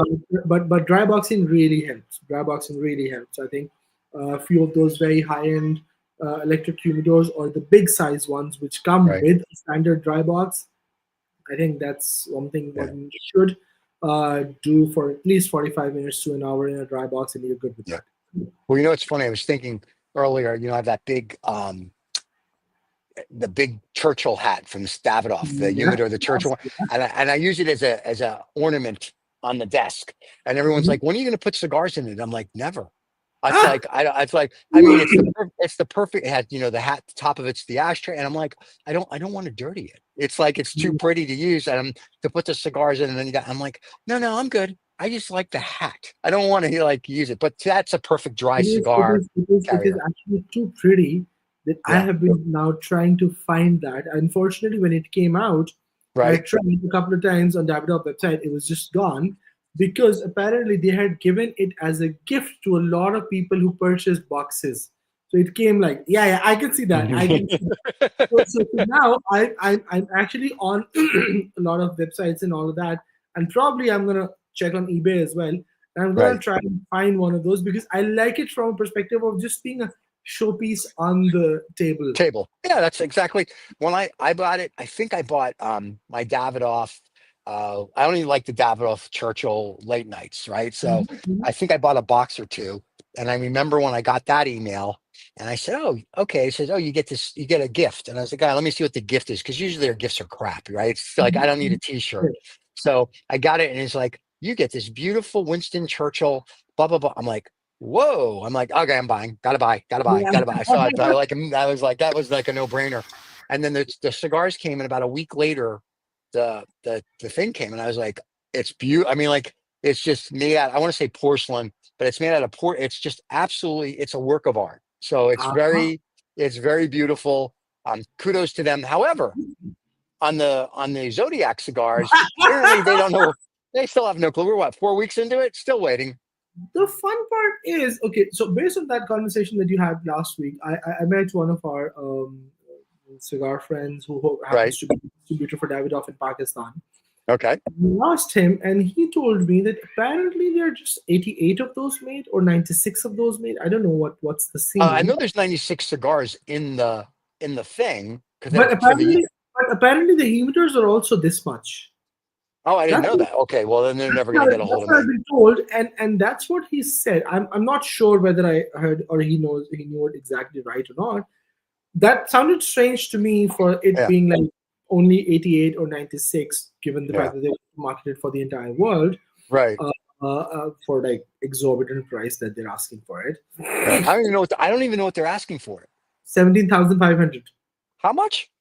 But but dry boxing really helps. Dry boxing really helps. I think a few of those very high end electric humidors or the big size ones which come Right. with a standard dry box, I think that's one thing Yeah. one should do for at least 45 minutes to an hour in a dry box, and you're good with Yeah. that. Well, you know, it's funny. I was thinking earlier, you know, I have that big, the big Churchill hat from Davidoff, the Yeah, humidor, the Churchill yes, one, yeah. and I use it as a ornament on the desk. And everyone's Mhm. like, "When are you going to put cigars in it?" I'm like, "Never." It's Ah! like it's like I mean, it's the perfect. It had, you know, the hat, the top of it's the ashtray, and I'm like, I don't want to dirty it. It's like it's too pretty to use, and to put the cigars in, and then I'm like, no, I'm good. I just like the hat. I don't want to like use it, but that's a perfect dry It is, it cigar is, it is, it is carrier. actually too pretty that I Yeah. have been now trying to find that. Unfortunately, when it came out, I Right. tried a couple of times on Davidoff website. It was just gone because apparently they had given it as a gift to a lot of people who purchased boxes. So it came like, yeah, I can see that. I can see that. So now I'm actually on a lot of websites and all of that, and probably I'm gonna check on eBay as well. And I'm gonna Right. try and find one of those because I like it from a perspective of just being a showpiece on the table. Table. Yeah, that's exactly when I bought it. I think I bought my Davidoff. I only like the Davidoff Churchill late nights, right? So Mhm. I think I bought a box or two, and I remember when I got that email, and I said, "Oh, okay." It says, "Oh, you get this, you get a gift," and I was like, "God, let me see what the gift is," because usually their gifts are crap, right? It's like I don't need a Mhm. Yeah. T-shirt, so I got it, and it's like you get this beautiful Winston Churchill, blah blah blah. I'm like, whoa. I'm like, okay, I'm buying. Gotta buy. Gotta buy. Yeah. Gotta buy. So I like I was like, that was like a no-brainer. And then the cigars came in about a week later. The thing came and I was like, it's beautiful. I mean, like it's just made out, I want to say porcelain, but it's made out of it's just absolutely, it's a work of art. So Uh-huh. it's very beautiful. Kudos to them. However, on the Zodiac cigars, apparently they don't know. They still have no clue. We're what, 4 weeks into it? Still waiting. The fun part is okay. So based on that conversation that you had last week, I met one of our cigar friends who Right. happens to be a distributor for Davidoff in Pakistan. Okay. We asked him, and he told me that apparently there are just 88 of those made or 96 of those made. I don't know what's the I scene, know there's 96 cigars in the thing because but for the. apparently the humidors are also this much. Oh, I didn't That's know that. Okay, well then they're never going to get a hold that's of what I've me. been told, and that's what he said. I'm not sure whether I heard or he knew it exactly right or not. That sounded strange to me for it Yeah, being like only 88 or 96, given the yeah, fact that they marketed for the entire world right. for like exorbitant price that they're asking for it. Right. I don't even know what they're asking for it. 17,500. How much?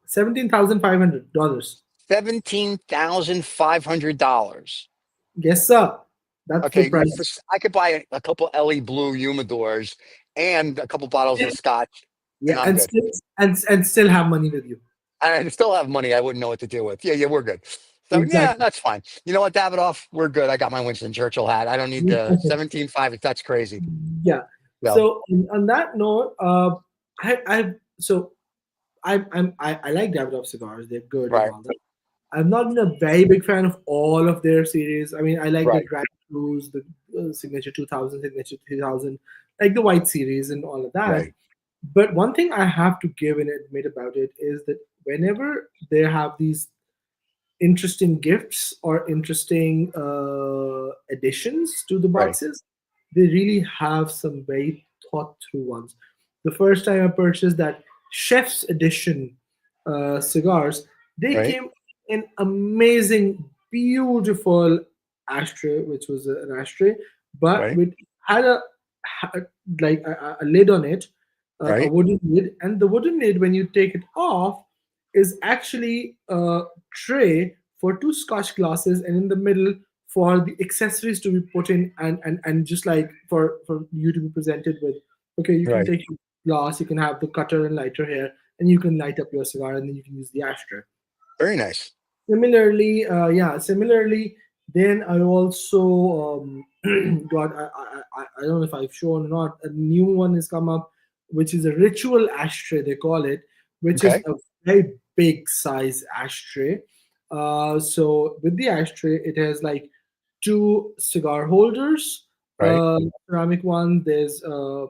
$17,500. $17,500. Yes, sir. That's the Okay, price. I could buy a couple LE Blue humidors and a couple bottles of scotch, and Yeah, I'm and good. still have money with you. I still have money I wouldn't know what to do with. Yeah, yeah, we're good. So yeah, Exactly. that's fine. You know what, Davidoff, we're good. I got my Winston Churchill hat. I don't need the 17.5. That's crazy. Yeah. So So on that note, I so I like Davidoff cigars. They're good and right, all that. I'm not been a very big fan of all of their series. I mean, I like the right, Grand Cruise, the Signature 2000, Signature 3000, like the White series and all of that. right, But one thing I have to give and admit about it is that whenever they have these interesting gifts or interesting additions to the right, boxes, they really have some very thought through ones. The first time I purchased that Chef's Edition cigars, they right, came in amazing, beautiful ashtray, which was an ashtray, but right, with had ha- like a lid on it, a right, wooden lid, and the wooden lid when you take it off is actually a tray for two scotch glasses, and in the middle for the accessories to be put in, and just like for you to be presented with, okay, you can right. take your glass, you can have the cutter and lighter here, and you can light up your cigar, and then you can use the ashtray. Very nice. Similarly, then I also got I don't know if I've shown or not. A new one has come up, which is a ritual ashtray they call it, which is Okay. a very big size ashtray. So with the ashtray, it has like two cigar holders, Right, ceramic one. There's a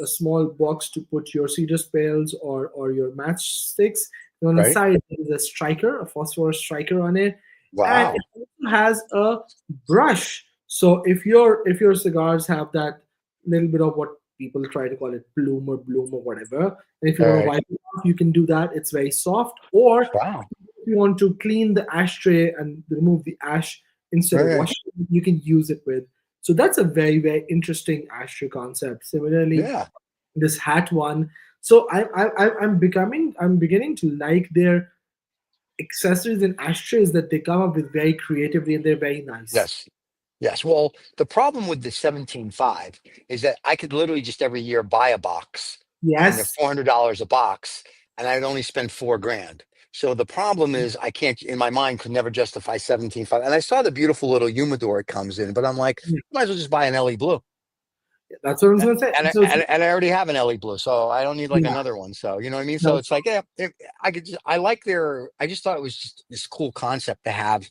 small box to put your cedar pails or your matchsticks. And on the right. side, there is a striker, a phosphorus striker on it, and it Wow. also has a brush. So if your cigars have that little bit of what people try to call it plume or bloom or whatever, and if you All want to right. wipe it off, you can do that. It's very soft. Or Wow. if you want to clean the ashtray and remove the ash instead All of right. washing it, you can use it with. So that's a very, very interesting ashtray concept. Similarly, Yeah. this hat one. So I'm beginning to like their accessories and ashtrays that they come up with very creatively, and they're very nice. Yes. Yes. Well, the problem with the 17.5 is that I could literally just every year buy a box, and they're Yes. $400 a box, and I'd only spend 4 grand. So the problem is I can't, in my mind, could never justify 17.5. And I saw the beautiful little humidor it comes in, but I'm like, Yeah, might as well just buy an LE blue. that's what I was And gonna say. and I, So and, and I already have an LE blue, so I don't need like yeah, another one. So you know what I mean. So no, it's like, yeah, I could just, I like their. I just thought it was just this cool concept to have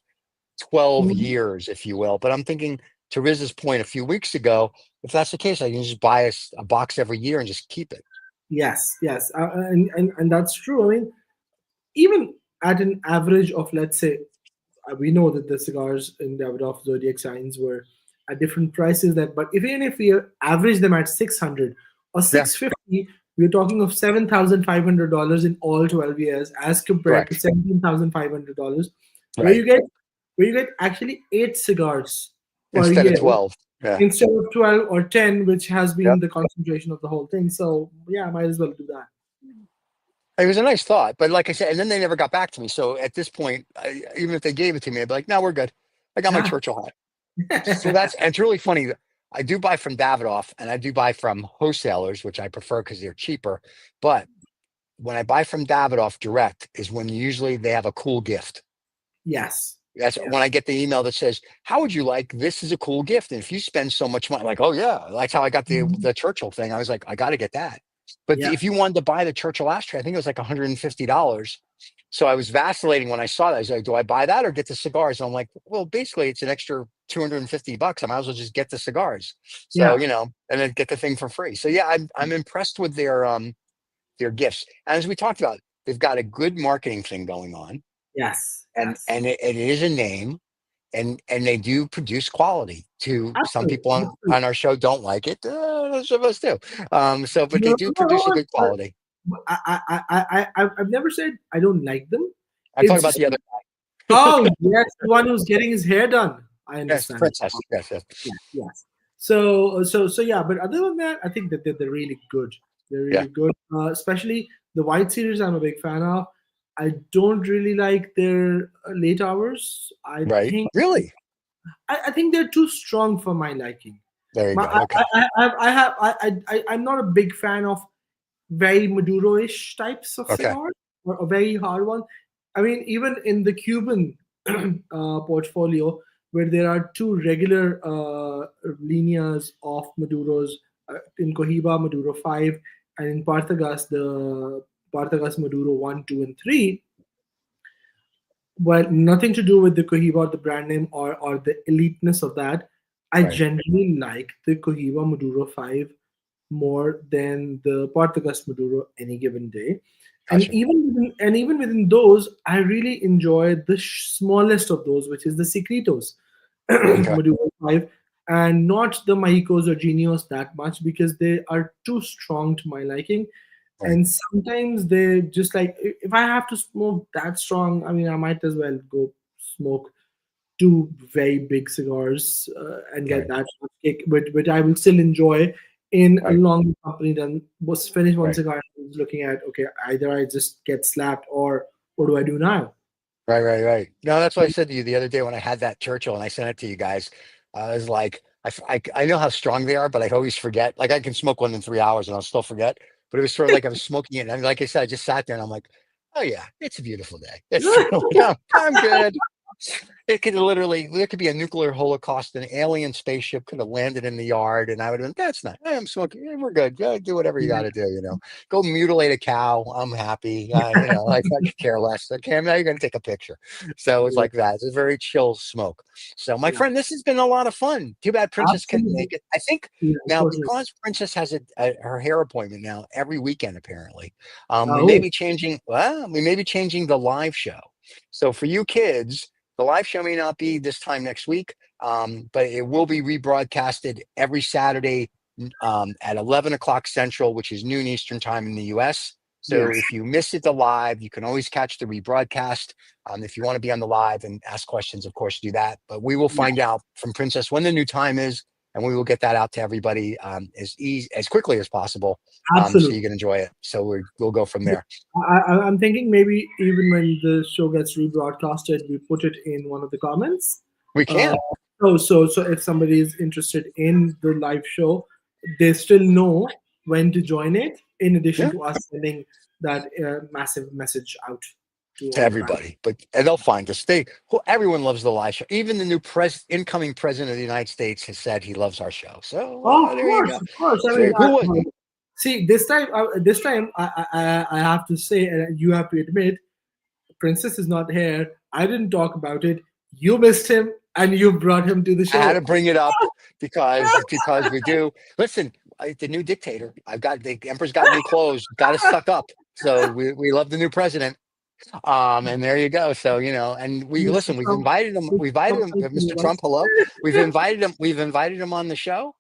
12 mhm, years, if you will. But I'm thinking, to Riz's point a few weeks ago, if that's the case, I can just buy a box every year and just keep it. yes, yes, and that's true. I mean, even at an average of, let's say, we know that the cigars in Davidoff Zodiac signs were at different prices. That, but even if we average them at 600 or Yeah, 650, we're talking of $7,500 in all 12 years, as compared to correct. $17,500, where Right. you get where you get actually 8 cigars per Instead of year 12. Yeah. instead of 12 or 10, which has been Yep. the concentration of the whole thing. So yeah, might as well do that. It was a nice thought, but like I said, and then they never got back to me. So at this point, even if they gave it to me, I'd be like, "No, we're good. I got my Ah. Churchill hat." So and it's really funny. I do buy from Davidoff, and I do buy from wholesalers, which I prefer because they're cheaper. But when I buy from Davidoff direct, is when usually they have a cool gift. Yes. That's Yes. when I get the email that says, "How would you like this? Is a cool gift." And if you spend so much money, like, oh yeah, that's how I got Mhm. the Churchill thing. I was like, I got to get that. But Yeah. if you wanted to buy the Churchill ashtray, I think it was like $150. So I was vacillating when I saw that. I was like, do I buy that or get the cigars? And I'm like, well, basically, it's an extra $250. I might as well just get the cigars. So Yeah. and then get the thing for free. So yeah, I'm impressed with their gifts. And as we talked about, they've got a good marketing thing going on, Yes. and Yes. it is a name, and they do produce quality. To some Absolutely. people on our show don't like it. Most of us do. But they No, do no, produce a good quality. I've never said I don't like them. I'm talking It's about just, the other. oh yes, the one who's getting his hair done. I Yes, understand. Princess. Yes, yes. Yeah, yes. So yeah. But other than that, I think that they're really good. They're Yeah. really good. Especially the white series, I'm a big fan of. I don't really like their late hours. Right. Really? I think they're too strong for my liking. There you My, go. Okay. I'm not a big fan of very Maduro-ish types of Okay. cigars, or a very hard one. I mean, even in the Cuban portfolio, where there are two regular líneas of Maduros, in Cohiba Maduro 5, and in Partagas, the Partagas Maduro 1, 2, and 3. Well, nothing to do with the Cohiba or the brand name, or the eliteness of that. I Right. generally like the Cohiba Maduro 5 more than the Portuguese Maduro any given day. And Gotcha. even within those, I really enjoy the smallest of those, which is the Secretos Okay. Maduro 5, and not the Mahicos or Genios that much, because they are too strong to my liking. Right. And sometimes they just like, if I have to smoke that strong, I mean, I might as well go smoke two very big cigars, and get Right. that kick, but I will still enjoy in a Right. long company than was finish one Right. cigar and looking at, okay, either I just get slapped, or what do I do now? Right, right, right. No, that's what I said to you the other day when I had that Churchill and I sent it to you guys. I was like, I know how strong they are, but I always forget. Like I can smoke one in 3 hours and I'll still forget. But it was sort of like I was smoking it. And like I said, I just sat there and I'm like, oh yeah, it's a beautiful day. It's I'm good. It could literally, there could be a nuclear holocaust, an alien spaceship could have landed in the yard, and I would have been, that's not, I'm smoking, we're good. Go do whatever you got to do. Go mutilate a cow. I'm happy. I could care less. Okay, now you're going to take a picture. So it's Yeah, like that. It's a very chill smoke. So, my yeah, friend, this has been a lot of fun. Too bad Princess couldn't absolutely. make it. I think Yeah, now, totally. because Princess has her hair appointment now every weekend, apparently, we may Oh, be changing, well, we may be changing the live show. So, for you kids, the live show may not be this time next week, but it will be rebroadcasted every Saturday at 11 o'clock Central, which is noon Eastern time in the US. So yes, if you miss it the live, you can always catch the rebroadcast. If you want to be on the live and ask questions, of course, do that. But we will yeah, find out from Princess when the new time is, and we will get that out to everybody as quickly as possible, so absolutely. you can enjoy it. So we'll go from there. I'm thinking maybe even when the show gets rebroadcasted, we put it in one of the comments. We Uh, can. Oh, so if somebody is interested in the live show, they still know when to join it. In addition Yeah, to us sending that massive message out to to all the fans. everybody, but and they'll find us. Everyone loves the live show. Even the new incoming president of the United States has said he loves our show. So Oh, there you go. of course. I So mean, who was? see, this time, I have to say, and you have to admit, Princess is not here. I didn't talk about it. You missed him, and you brought him to the I had show. to bring it up because we do. Listen, the new dictator. I've got the emperor's got new clothes. Got to suck up. So we love the new president. And there you go. So and we Mr. listen. We've Trump, invited him. Mr. We invited Trump, him, thank you Mr. very much. Trump. Hello. We've invited him. We've invited him on the show.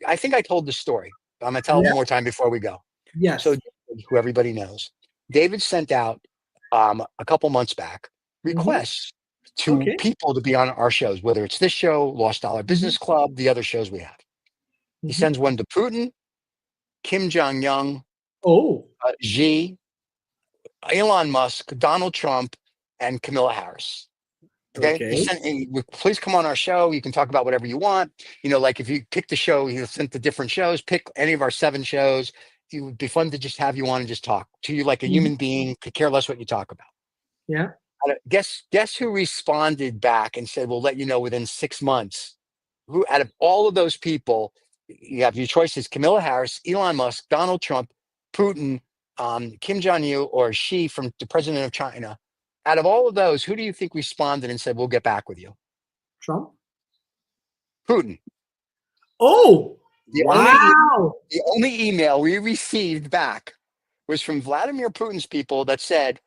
I think I told the story. I'm gonna tell it Yeah. one more time before we go. So, Yes. who everybody knows, David sent out a couple months back Hmm. requests to Okay. people to be on our shows, whether it's this show, Lost Dollar Hmm. Business Club, the other shows we have. He Hmm. sends one to Putin, Kim Jong Un, Oh. Xi, Elon Musk, Donald Trump, and Camilla Harris. Okay, he Okay. sent. Please come on our show. You can talk about whatever you want. Like if you pick the show, he sent the different shows. Pick any of our 7 shows. It would be fun to just have you on and just talk to you like a Mhm. human being. Could care less what you talk about. Yeah. Guess who responded back and said, "We'll let you know within 6 months." Who out of all of those people, you have your choices: Camilla Harris, Elon Musk, Donald Trump, Putin, Kim Jong Un, or Xi from the president of China. Out of all of those, who do you think responded and said, "We'll get back with you"? Trump. Putin. Oh. The only Wow. the only email we received back was from Vladimir Putin's people that said,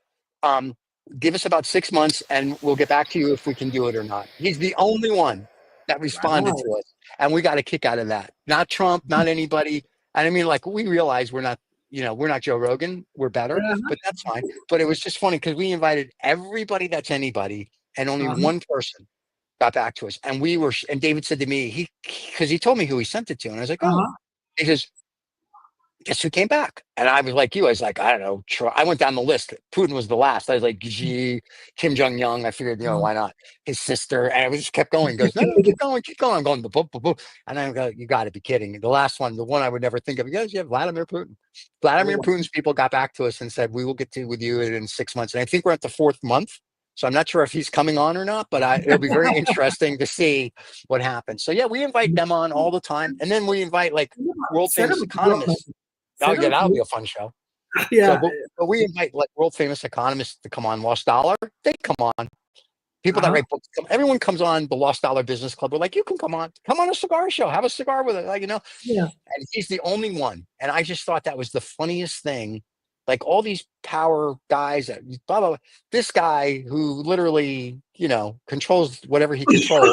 um, "Give us about 6 months, and we'll get back to you if we can do it or not." He's the only one that responded Wow. to us, and we got a kick out of that. Not Trump, not anybody. And I mean, like we realize we're not Joe Rogan. We're better, Uh-huh. but that's fine. But it was just funny because we invited everybody that's anybody, and only Uh-huh. one person got back to us. And and David said to me, because he told me who he sent it to, and I was like, oh, Uh-huh. he says, guess who came back? And I was like you. I was like, I don't know. I went down the list. Putin was the last. I was like, gee, Kim Jong Un. I figured, why not? His sister. And I just kept going. He goes, no, keep going, keep going. I'm going, boop, boop, boop. And I go, you got to be kidding. The last one, the one I would never think of, he goes, yeah, Vladimir Putin. Vladimir Oh, Putin's people got back to us and said, we will get to with you in 6 months. And I think we're at the 4th month. So I'm not sure if he's coming on or not, but it'll be very interesting to see what happens. So yeah, we invite them on all the time. And then we invite like world set up famous a program. economists. Oh Set yeah, up. that'll be a fun show. So, Yeah. but we invite like world famous economists to come on Lost Dollar. They come on. People that Uh-huh. write books. Everyone comes on the Lost Dollar Business Club. We're like, you can come on a cigar show, have a cigar with it, Yeah. And he's the only one. And I just thought that was the funniest thing. Like all these power guys, blah, blah, blah. This guy who literally, controls whatever he controls.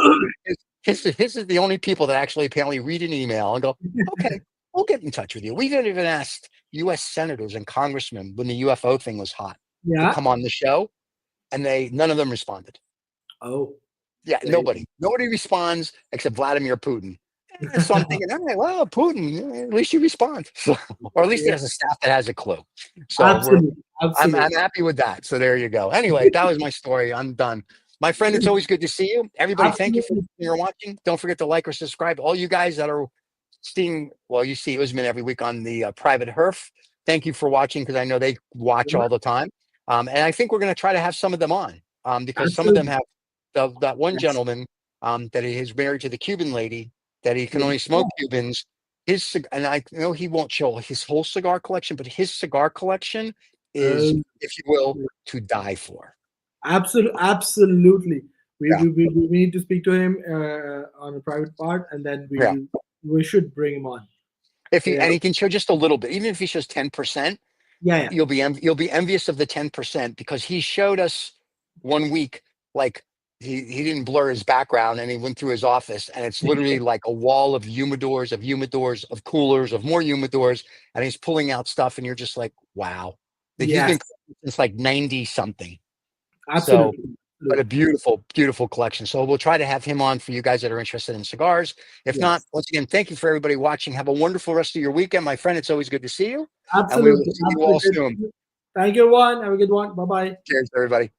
His is the only people that actually apparently read an email and go, okay, we'll get in touch with you. We've even asked U.S. senators and congressmen when the UFO thing was hot to Yeah. come on the show, and none of them responded. Oh. Yeah, There you nobody responds except Vladimir Putin. So I'm thinking, all right, well, Putin, at least you respond, or at least he Yeah. has a staff that has a clue. So Absolutely. I'm Absolutely. happy with that. So there you go. Anyway, that was my story. I'm done. My friend, it's always good to see you. Everybody, thank you for Absolutely. watching. Don't forget to like or subscribe. All you guys that are seeing, well, you see Usman every week on the private HERF. Thank you for watching because I know they watch all the time. And I think we're going to try to have some of them on because some of them Absolutely. have that one Yes. gentleman that he is married to the Cuban lady that he can Yeah. only smoke Cubans. And I know he won't show his whole cigar collection, but his cigar collection is, Um, if you will, to die for. Absolutely. Yeah. We need to speak to him on a private part, and then Yeah. we should bring him on. And he can show just a little bit, even if he shows 10%, Yeah. you'll be envious of the 10% because he showed us one week, like he didn't blur his background and he went through his office and it's literally like a wall of humidors, of coolers, of more humidors, and he's pulling out stuff and you're just like, wow. Like he's been Yes. since like 90 something. So, Absolutely. but a beautiful, beautiful collection. So we'll try to have him on for you guys that are interested in cigars. If not, Yes. once again, thank you for everybody watching. Have a wonderful rest of your weekend, my friend. It's always good to see you. And we will Absolutely. see you all soon. Thank you, everyone. Have a good one. Bye bye. Cheers, everybody.